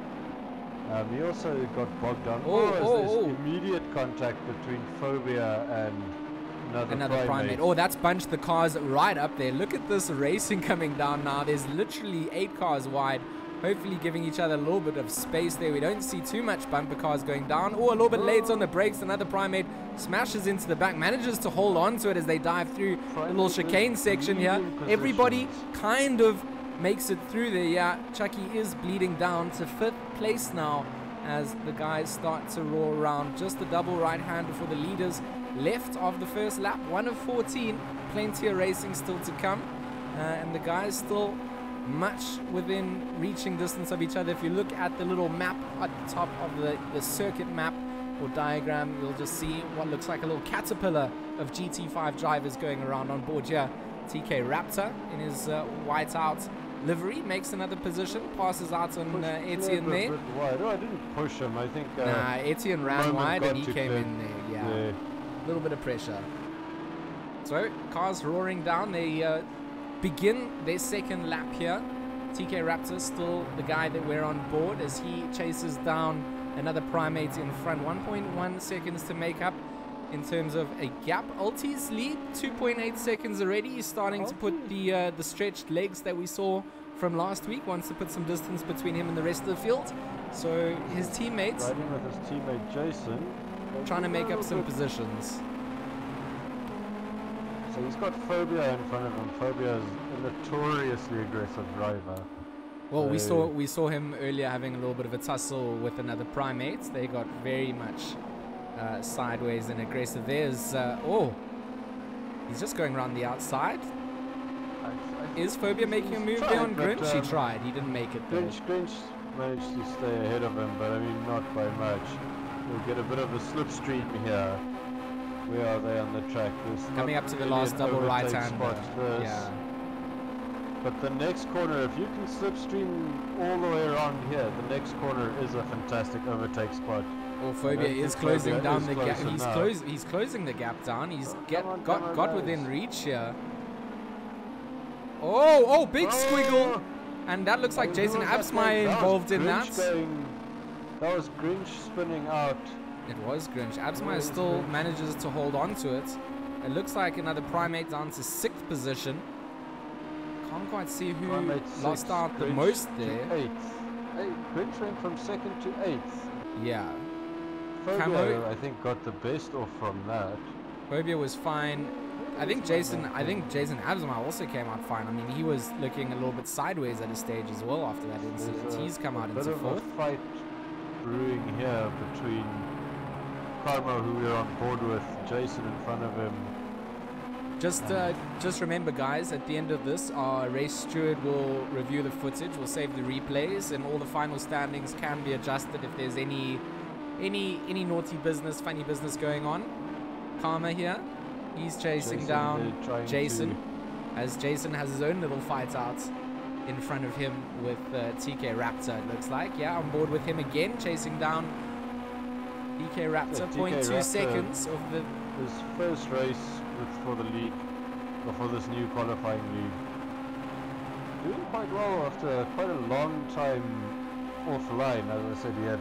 He also got bogged down. There's immediate contact between Phobia and another primate. Oh, that's bunched the cars right up there. Look at this racing coming down now. There's literally 8 cars wide. Hopefully giving each other a little bit of space there. We don't see too much bumper cars going down. Oh, a little bit late on the brakes. Another primate smashes into the back. Manages to hold on to it as they dive through the little chicane section here. Everybody kind of makes it through there. Yeah, Chucky is bleeding down to 5th place now as the guys start to roar around. Just the double right-hander for the leaders left of the first lap. 1 of 14. Plenty of racing still to come. And the guys still much within reaching distance of each other. If you look at the little map at the top of the circuit map or diagram, you'll just see what looks like a little caterpillar of GT5 drivers going around on board here. TK Raptor in his whiteout livery makes another position, passes out on Etienne there. I didn't push him. I think Etienne ran wide and he came in there. Yeah, a little bit of pressure. So cars roaring down. They begin their second lap here. TK Raptor still the guy that we're on board as he chases down another primate in front. 1.1 seconds to make up in terms of a gap. Ulti's lead 2.8 seconds already. He's starting to put the stretched legs that we saw from last week. Wants to put some distance between him and the rest of the field. So his teammates riding with his teammate Jason, trying to make up some positions. So he's got Phobia in front of him. Phobia is a notoriously aggressive driver. Well, we saw him earlier having a little bit of a tussle with another primate. They got very much sideways and aggressive. There's he's just going around the outside. Is Phobia making a move there on Grinch? He tried. He didn't make it though. Grinch managed to stay ahead of him, but I mean not by much. We'll get a bit of a slipstream here. Where are they on the track? Coming up to the last double right-hander. Yeah. But the next corner, if you can slipstream all the way around here, the next corner is a fantastic overtake spot. Well, Phobia is closing down the gap. He's closing the gap down. He's got within reach here. Oh, big squiggle. And that looks like Jason Absmeyer involved in that. That was Grinch spinning out. It was Grinch. Absmeyer still manages to hold on to it. It looks like another primate down to 6th position. Can't quite see who lost out the most there. 8th. Grinch went from 2nd to 8th. Yeah. Phobia, I think, got the best off from that. Phobia was fine. I think Jason Absmeyer also came out fine. I mean, he was looking a little bit sideways at a stage as well after that incident. He's come out into 4th. Fight brewing here between Karma, who we're on board with. Jason in front of him. Just remember, guys, at the end of this, our race steward will review the footage, we'll save the replays, and all the final standings can be adjusted if there's any naughty business, funny business going on. Karma here, he's chasing down Jason, as Jason has his own little fight out in front of him with TK Raptor, it looks like. Yeah, on board with him again, chasing down TK Raptor, 0.2 seconds of his first race for the league, or for this new qualifying league. Doing quite well after quite a long time offline. As I said, he had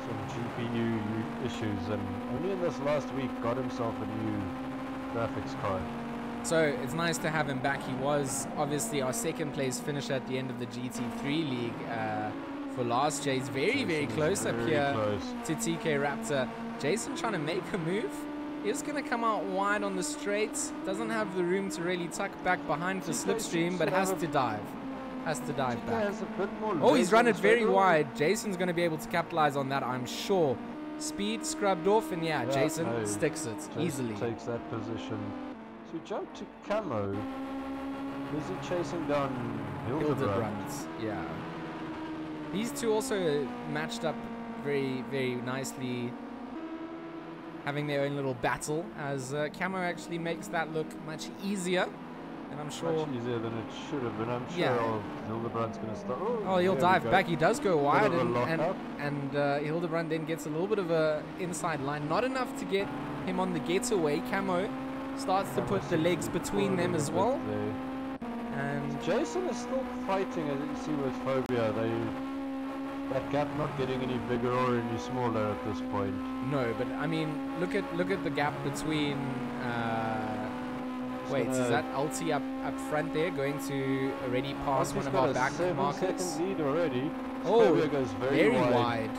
some GPU issues, and only in this last week got himself a new graphics card. So it's nice to have him back. He was obviously our second place finisher at the end of the GT3 league for last year. He's very close up here to TK Raptor. Jason trying to make a move. He's going to come out wide on the straight. Doesn't have the room to really tuck back behind the slipstream, but has to dive. Has to dive back. Oh, he's run it very wide. Jason's going to be able to capitalize on that, I'm sure. Speed scrubbed off, and yeah, Jason sticks it easily. Takes that position. So we jump to Camo. Busy chasing down Hildebrand. Yeah. These two also matched up very nicely, having their own little battle, as Camo actually makes that look much easier, and I'm sure much easier than it should have been. I'm sure Hildebrand's going to start. Oh, he'll dive back. He does go wide, and Hildebrand then gets a little bit of a inside line, not enough to get him on the getaway. Camo starts to put the legs between them as well, and Jason is still fighting, as you see with Phobia. That gap not getting any bigger or any smaller at this point. No, but I mean, look at the gap between. Wait, is that Ulti up front there, going to already pass one of our back markets? 7 second lead already. Oh, goes very wide.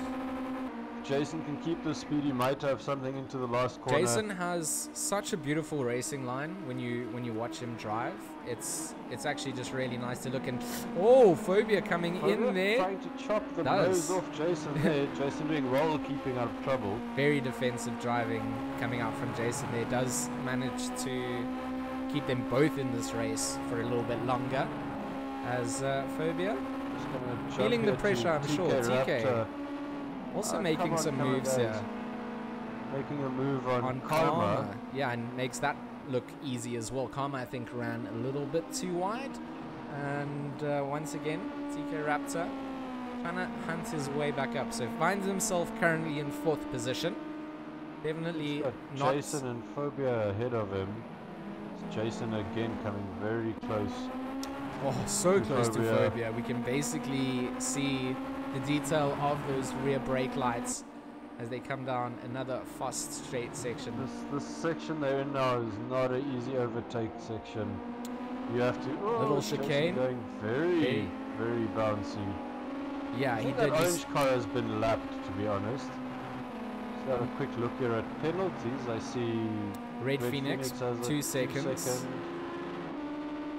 Jason can keep the speed. He might have something into the last corner. Jason has such a beautiful racing line when you watch him drive. It's actually just really nice to look. And oh, Phobia coming in there, trying to chop the nose off Jason there. Jason doing well, keeping out of trouble. Very defensive driving coming out from Jason there. Does manage to keep them both in this race for a little bit longer, as Phobia feeling the pressure, I'm sure. TK also making some moves here. Making a move on Karma. Yeah, and makes that look easy as well. Karma, I think, ran a little bit too wide. And once again, TK Raptor trying to hunt his way back up. So finds himself currently in 4th position. Definitely not... Jason and Phobia ahead of him. Jason again coming very close. Oh, so close to Phobia. We can basically see the detail of those rear brake lights as they come down another fast straight section. This section they're in now is not an easy overtake section. You have to little chicane, going very bouncy. Yeah, he did. That orange car has been lapped, to be honest. Let's have a quick look here at penalties. I see Red Phoenix 2 seconds.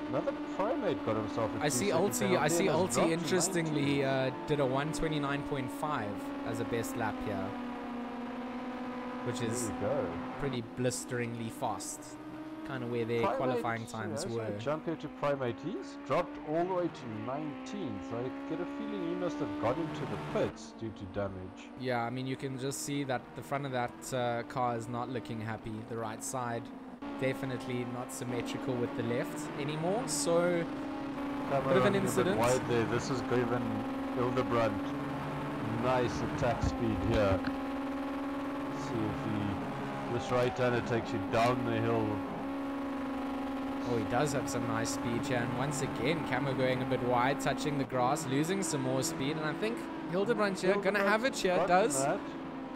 Another Primate got himself a I see Ulti interestingly did a 129.5 as a best lap here, which is pretty blisteringly fast, kind of where their qualifying times were. Jump here to Primate. He's dropped all the way to 19th. I get a feeling he must have got into the pits due to damage. Yeah, I mean, you can just see that the front of that car is not looking happy. The right side definitely not symmetrical with the left anymore, so bit of an incident. Wide there. This has given Hildebrand nice attack speed here. Let's see if this right-hander takes you down the hill. Oh, he does have some nice speed here, and once again Camo going a bit wide, touching the grass, losing some more speed, and I think Hildebrand here gonna have it here, does.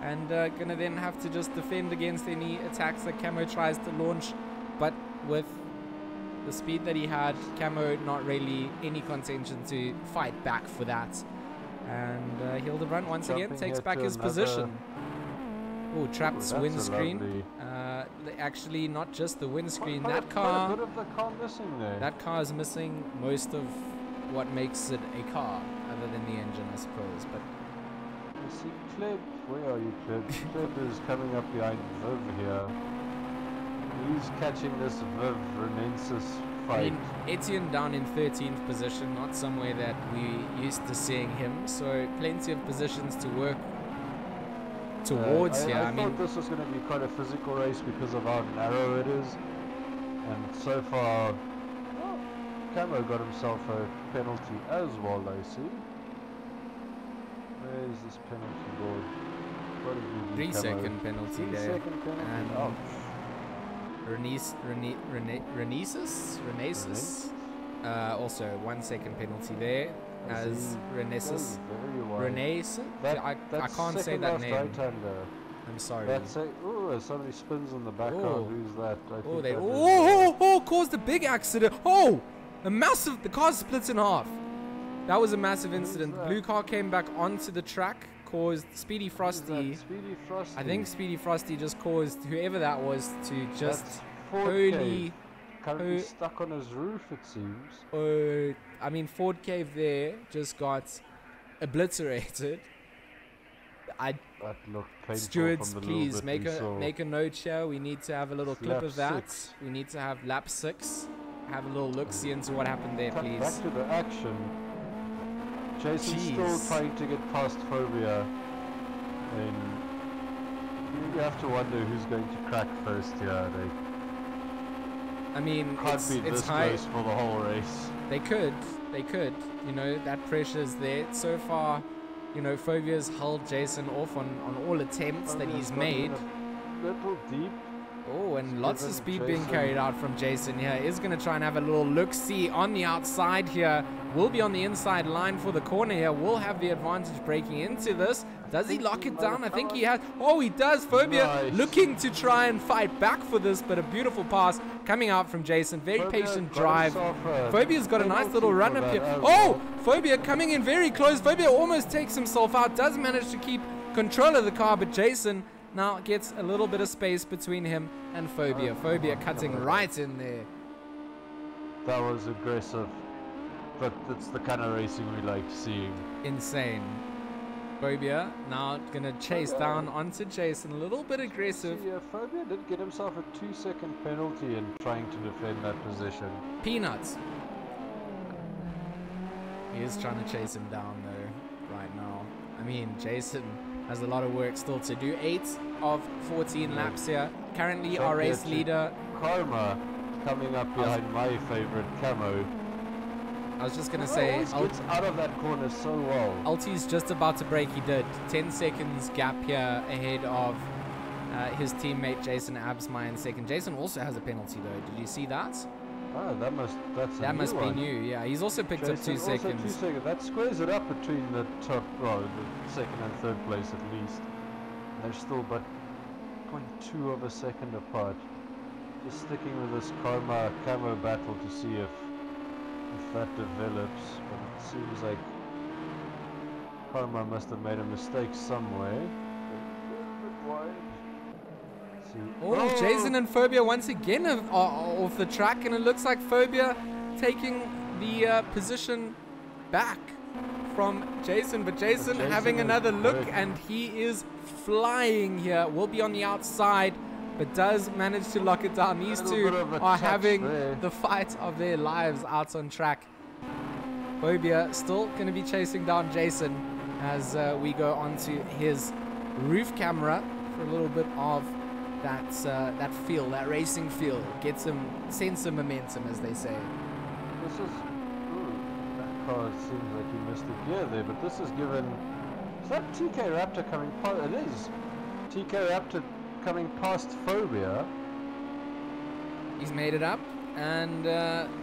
And gonna then have to just defend against any attacks that Camo tries to launch, but with the speed that he had, Camo not really any contention to fight back for that. And Hildebrand once again takes back his position. Oh, traps windscreen. Actually, not just the windscreen. That car is missing most of what makes it a car, other than the engine, I suppose. But I see Kleb. Where are you, Kleb? Kleb is coming up behind Viv here. He's catching this Viv Renensis fight. I mean, Etienne down in 13th position, not somewhere that we used to seeing him. So plenty of positions to work towards here. I thought this was going to be quite a physical race because of how narrow it is. And so far, well, Camo got himself a penalty as well, I see. Where is this penalty board? What did we do, 3-second penalty there. 3-second penalty. And ouch. Renesis. Also 1-second penalty there as Renesis. I can't say that name. Right-hander. I'm sorry. That's it. Oh, somebody spins in the background. Who's that? Caused a big accident. Oh, a massive. The car splits in half. That was a massive incident. The blue car came back onto the track, caused Speedy Frosty. Speedy Frosty. I think Speedy Frosty just caused whoever that was to just holy. Currently stuck on his roof, it seems. I mean, Ford Cave there just got obliterated. That looked painful. Stewards, please make a note here. We need to have a little clip of that. 6. We need to have lap 6. Have a little look-see into what happened there, please. Back to the action. Jason's still trying to get past Phobia. And you have to wonder who's going to crack first here. I mean, it's high close for the whole race. They could. You know, that pressure's there. So far, you know, Phobia's held Jason off on all attempts that he's made. A little deep. Oh, and lots of speed being carried out from Jason here. Is going to try and have a little look-see on the outside here. Will be on the inside line for the corner here. Will have the advantage breaking into this. Does he lock it down? I think he has. Oh, he does. Phobia looking to try and fight back for this, but a beautiful pass coming out from Jason. Very patient drive. Phobia's got a nice little run up here. Oh, Phobia coming in very close. Phobia almost takes himself out. Does manage to keep control of the car, but Jason now gets a little bit of space between him and Phobia. Phobia cutting right in there. That was aggressive, but it's the kind of racing we like seeing. Insane. Phobia now gonna chase down onto Jason. A little bit aggressive. Yeah, Phobia did get himself a 2-second penalty in trying to defend that position. Peanuts. He is trying to chase him down though right now. I mean, Jason has a lot of work still to do. 8 of 14 laps here. Currently our race leader. Karma coming up behind my favorite Camo. I was just going to say, gets out of that corner so well. Ulti's just about to break. He did. 10 seconds gap here ahead of his teammate Jason Absmy in second. Jason also has a penalty though. Did you see that? Oh, that must be new. Yeah, he's also picked up 2 seconds. 2 seconds. That squares it up between the top, well, the second and third place at least. They're still but 0.2 of a second apart. Just sticking with this Karma Camo battle to see if that develops, but it seems like Karma must have made a mistake somewhere. Oh, Jason and Phobia once again are off the track, and it looks like Phobia taking the position back from Jason, but Jason having another look, and he is flying here. Will be on the outside, but does manage to lock it down. These two are having the fight of their lives out on track. Phobia still going to be chasing down Jason as we go onto his roof camera for a little bit of that feel, that racing feel. Gets him, sense of momentum, as they say. This is... that car seems like he missed a gear there, but this is given... Is that TK Raptor coming past? It is. TK Raptor coming past Phobia. He's made it up and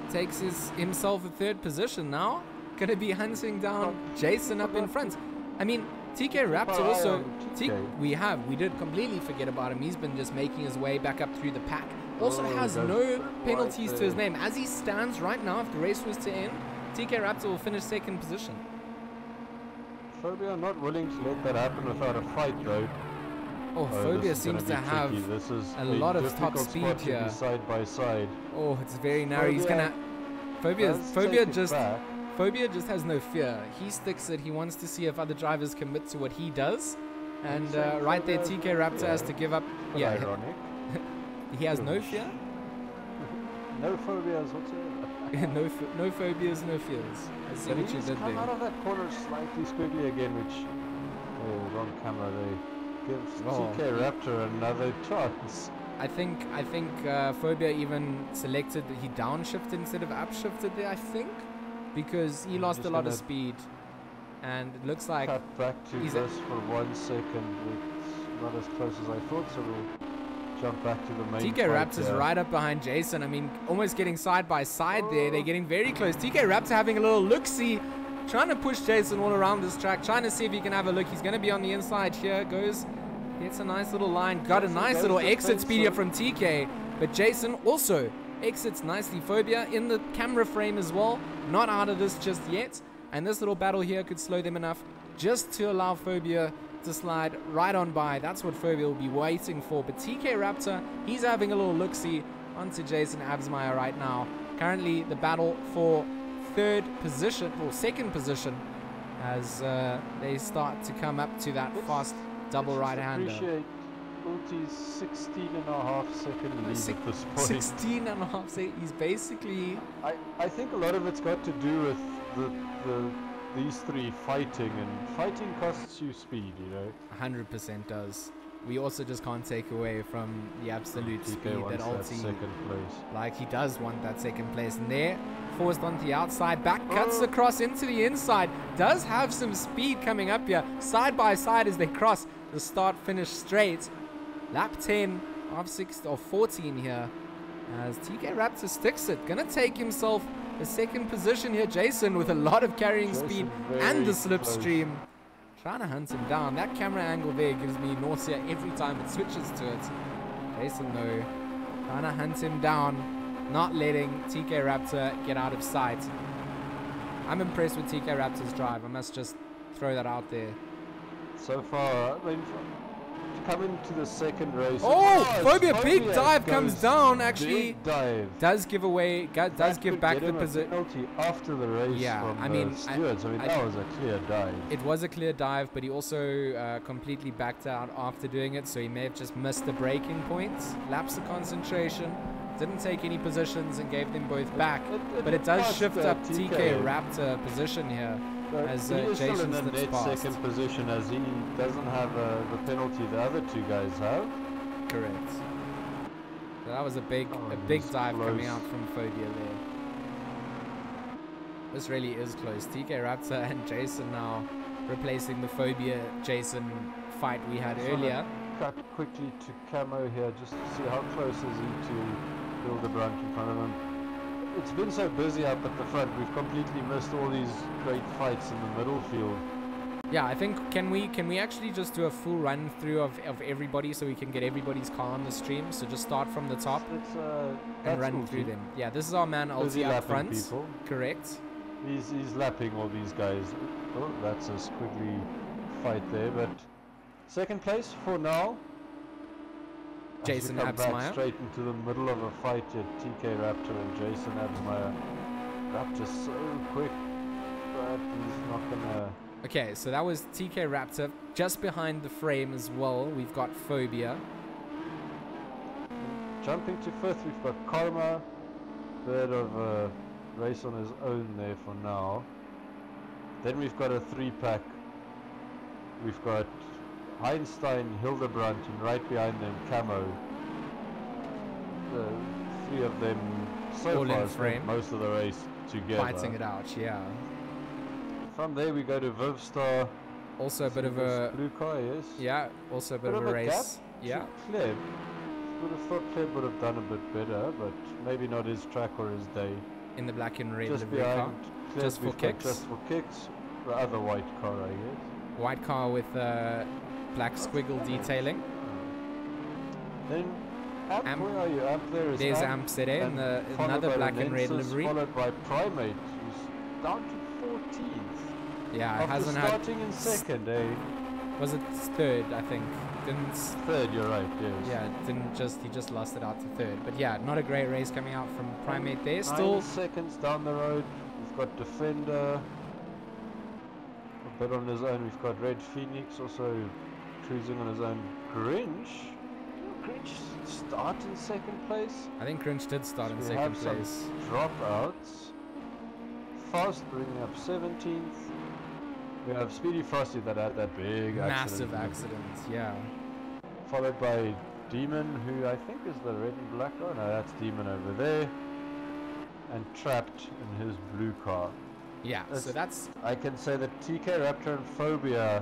takes himself a 3rd position now. Gonna be hunting down Jason up in front. I mean, TK Raptor also... We did completely forget about him. He's been just making his way back up through the pack. Also has no penalties to his name. As he stands right now, if the race was to end, TK Raptor will finish 2nd position. Phobia not willing to let that happen without a fight though. Oh, Phobia seems to have a lot of top speed here. Side by side. Oh, it's very narrow. He's gonna... Phobia Phobia just has no fear. He sticks it. He wants to see if other drivers commit to what he does. And right there, TK Raptor has to give up. Yeah, ironic. He has no fear? No phobias whatsoever. no phobias, no fears. I see what you did there. Out of that corner slightly squiggly again, which... Oh, wrong camera there. Gives TK Raptor another chance. I think Phobia even selected that he downshifted instead of upshifted there, I think. Because he lost a lot of speed. And it looks like... Cut back to this for 1 second. It's not as close as I thought, so we'll jump back to the main TK Raptor's right up behind Jason. I mean, almost getting side by side there. They're getting very close. TK Raptor having a little look-see. Trying to push Jason all around this track. Trying to see if he can have a look. He's going to be on the inside here. Gets a nice little line. Got a nice little exit speed here from TK. But Jason also exits nicely. Phobia in the camera frame as well. Not out of this just yet. And this little battle here could slow them enough just to allow Phobia to slide right on by. That's what Phobia will be waiting for. But TK Raptor, he's having a little look-see onto Jason Absmeyer right now. Currently the battle for second position as they start to come up to that fast double right-hander. Appreciate Oulton's 16.5 second lead at this point. 16.5 seconds. He's basically... I think a lot of it's got to do with these three fighting, and fighting costs you speed, you know. 100% does. We also just can't take away from the absolute speed that Oulton, like he does want that second place. And there, forced onto the outside, back cuts across into the inside, does have some speed coming up here, side by side as they cross the start-finish straight. Lap 10 of 14 here, as TK Raptor sticks it, gonna take himself the second position here. Jason with a lot of carrying speed and the slipstream. Trying to hunt him down. That camera angle there gives me nausea every time it switches to it. Jason though, trying to hunt him down, not letting TK Raptor get out of sight. I'm impressed with TK Raptor's drive. I must just throw that out there. So far, I mean, coming to the second race. Phobia big dive comes down. Actually, does give back the position after the race. Yeah, from I mean, that was a clear dive. It was a clear dive, but he also completely backed out after doing it, so he may have just missed the braking points, lapsed the concentration, didn't take any positions, and gave them both back. But it does shift up TK Raptor position here. As Jason slips past. Second position, as he doesn't have the penalty the other two guys have. Correct. So that was a big dive coming out from Phobia there. This really is close. TK Raptor and Jason now replacing the Phobia Jason fight we had earlier. Cut quickly to Camo here just to see how close is he to Hildebrand in front of him. It's been so busy up at the front, we've completely missed all these great fights in the middle field. Yeah, I think can we actually just do a full run through of everybody so we can get everybody's car on the stream? So just start from the top and run through them. Yeah, this is our man Oulton up front. People. Correct. He's lapping all these guys. Oh, that's a squiggly fight there, but second place for now. Jason Absmeyer. Straight into the middle of a fight at TK Raptor and Jason Absmeyer. Raptor's so quick, but he's not gonna... Okay, so that was TK Raptor. Just behind the frame as well, we've got Phobia. Jumping to fifth, we've got Karma. Bit of a race on his own there for now. Then we've got a 3-pack. We've got Einstein, Hildebrandt, and right behind them Camo. The three of them so far spent most of the race together. Fighting it out, yeah. From there we go to Vivstar. Also a bit of a blue car, yes. Yeah, also a bit of a race. Yeah. Kleb. Would have thought Kleb would have done a bit better, but maybe not his track or his day. In the black and red just livery car. Kleb, just for kicks. Just for kicks. The other white car, I guess. White car with black squiggle detailing. Then Amp, where are you? Amp there is There's Amp City in another black and red livery. Followed by Primate, who's down to 14th. Yeah, it hasn't starting in second, eh? Was it third, I think. Third, you're right, yes. Yeah, he just lost it out to third. But yeah, not a great race coming out from Primate there. 9 seconds down the road with we've got Defender. A bit on his own. We've got Red Phoenix also cruising on his own. Grinch. Grinch start in second place. I think Grinch did start in second place. Some dropouts. Fast bringing up 17th. We have Speedy Frosty that had that big massive accident, yeah. Followed by Demon, who I think is the red and black guy. No, that's Demon over there. And Trapped in his blue car. Yeah, so that's... I can say that TK Raptor and Phobia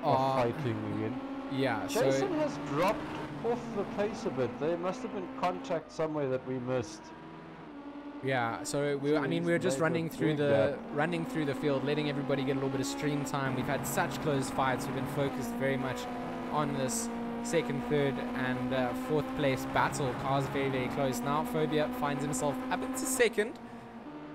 are fighting again. Yeah, Jason has dropped off the pace a bit. There must have been contact somewhere that we missed. Yeah, so we were just running through the field, letting everybody get a little bit of stream time. We've had such close fights. We've been focused very much on this second, third, and fourth place battle. Cars very, very close now. Phobia finds himself up into second.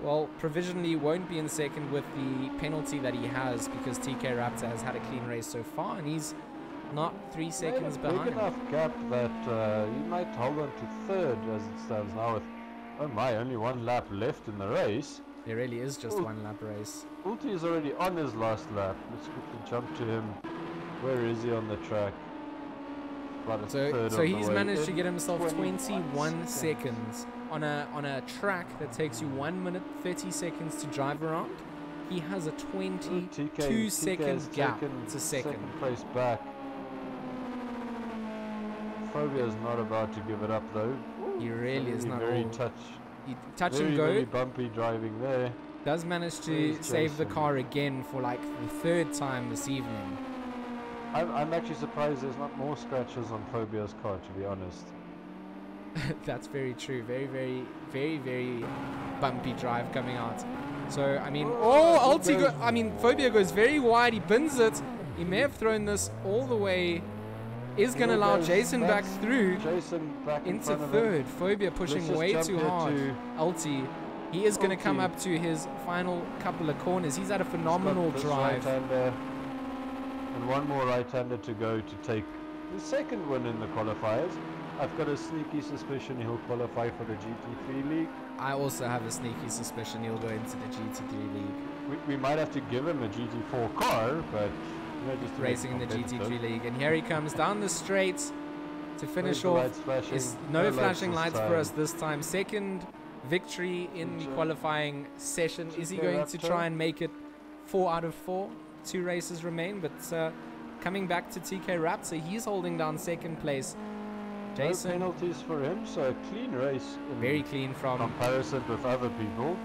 Well, provisionally won't be in second with the penalty that he has because TK Raptor has had a clean race so far, and he's not 3 seconds behind. Big enough gap that he might hold on to third as it stands now with, oh my, only 1 lap left in the race. There really is just 1 lap race. Oulton is already on his last lap. Let's quickly jump to him. Where is he on the track? So he's managed to get himself 21 seconds on a track that takes you 1 minute 30 seconds to drive around. He has a 22 second gap to second place back. Phobia is not about to give it up though. He really is not. Very touch and go. Very bumpy driving there. Does manage to save the car again for like the 3rd time this evening. I'm actually surprised there's not more scratches on Phobia's car, to be honest. That's very true. Very, very, very, very bumpy drive coming out. So I mean, Phobia goes very wide. He bins it. He may have thrown this all the way. Is going to allow Jason back through into third. Phobia pushing way too hard. Ulti. He is going to come up to his final couple of corners. He's had a phenomenal drive. And 1 more right-hander to go to take the 2nd win in the qualifiers. I've got a sneaky suspicion he'll qualify for the GT3 league. I also have a sneaky suspicion he'll go into the GT3 league. We might have to give him a GT4 car, but just racing in the GT3 league. And here he comes down the straight to finish off. No flashing lights for us this time. 2nd victory in the qualifying session. Is he going to try and make it 4 out of 4? 2 races remain, but coming back to TK Raptor, he's holding down 2nd place. Jason, no penalties for him, so a clean race. Very clean from comparison with other people.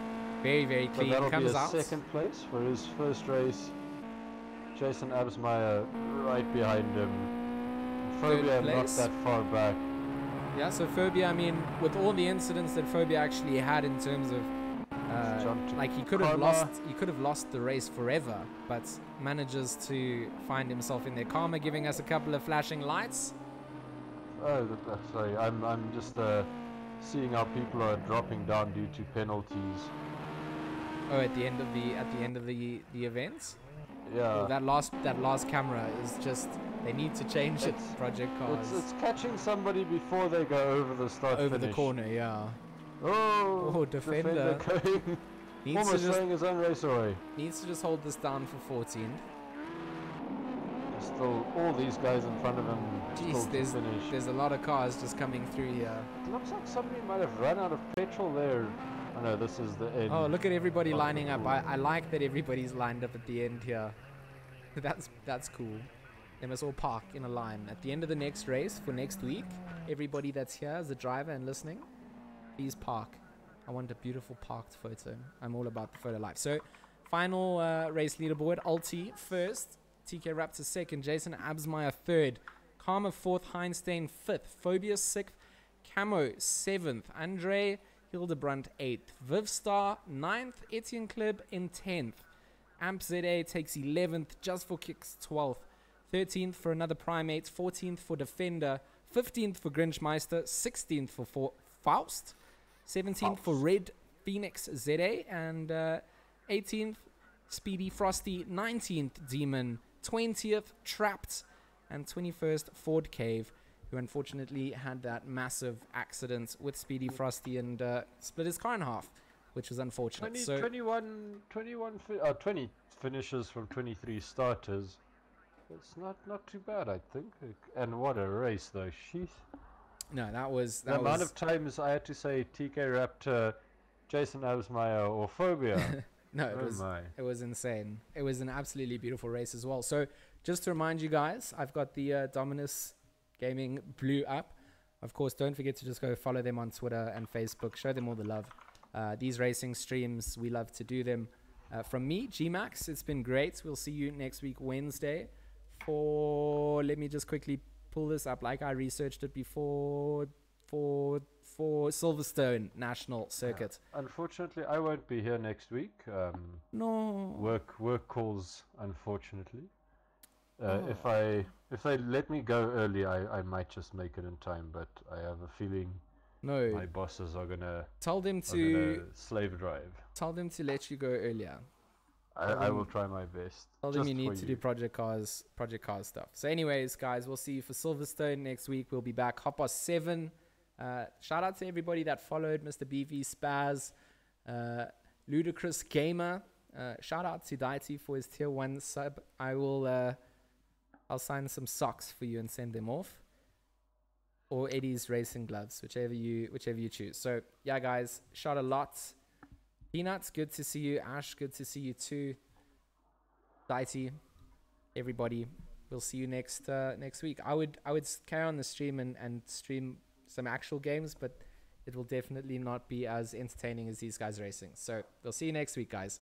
Very, very clean. That'll comes be out 2nd place for his 1st race. Jason Absmeyer right behind him. Phobia not that far back. Yeah, so Phobia, I mean, with all the incidents that Phobia actually had in terms of like he could have lost the race forever, but manages to find himself in there. Karma giving us a couple of flashing lights. Oh, sorry, I'm just seeing how people are dropping down due to penalties. Oh, at the end of the events. Yeah. Well, that last camera is just, they need to change it. Project Cars. It's catching somebody before they go over the over the corner. Yeah. Oh, Defender going almost throwing his own race away. Needs to just hold this down for 14th. There's still all these guys in front of him. Jeez, there's a lot of cars just coming through here. It looks like somebody might have run out of petrol there. Oh no, this is the end. Oh, look at everybody lining up. I like that everybody's lined up at the end here. That's cool. They must all park in a line. At the end of the next race for next week, everybody that's here as a driver and listening, please park. I want a beautiful parked photo. I'm all about the photo life. So, final race leaderboard. Ulti 1st, TK Raptor 2nd, Jason Absmeyer 3rd, Karma 4th, Heinstein 5th, Phobia 6th, Camo 7th, Andre Hildebrandt 8th, Vivstar 9th, Etienne Klib in 10th, Amp ZA takes 11th, Just for Kicks 12th, 13th for another Primate, 14th for Defender, 15th for Grinchmeister, 16th for Faust, 17th for Red Phoenix ZA, and 18th Speedy Frosty, 19th Demon, 20th Trapped, and 21st Ford Cave, who unfortunately had that massive accident with Speedy Frosty and split his car in half. which was unfortunate. 20 finishes from 23 starters. It's not too bad, I think. And what a race, though. Sheesh. No, that was... The amount of times I had to say TK Raptor, Jason Absmeyer, or Phobia. No, it was insane. It was an absolutely beautiful race as well. So, just to remind you guys, I've got the Dominus Gaming Blue app. Of course, don't forget to just go follow them on Twitter and Facebook. Show them all the love. These racing streams, we love to do them. From me, G-Max, it's been great. We'll see you next week, Wednesday, for... Let me just quickly pull this up like I researched it before for Silverstone National Circuit. Unfortunately, I won't be here next week. No. Work calls, unfortunately. If they let me go early, I might just make it in time, but I have a feeling my bosses are gonna slave drive. Tell them to let you go earlier. I will try my best. Tell them you need to do project cars stuff. So anyways, guys, we'll see you for Silverstone next week. We'll be back 7:30. Shout out to everybody that followed Mr. BV Spaz, Ludicrous Gamer. Shout out to Daiti for his tier 1 sub. I'll sign some socks for you and send them off. Or Eddie's racing gloves, whichever you choose. So yeah, guys, shot a lot. Peanuts, good to see you. Ash, good to see you too. Daiti, everybody, we'll see you next week. I would carry on the stream and stream some actual games, but it will definitely not be as entertaining as these guys racing. So we'll see you next week, guys.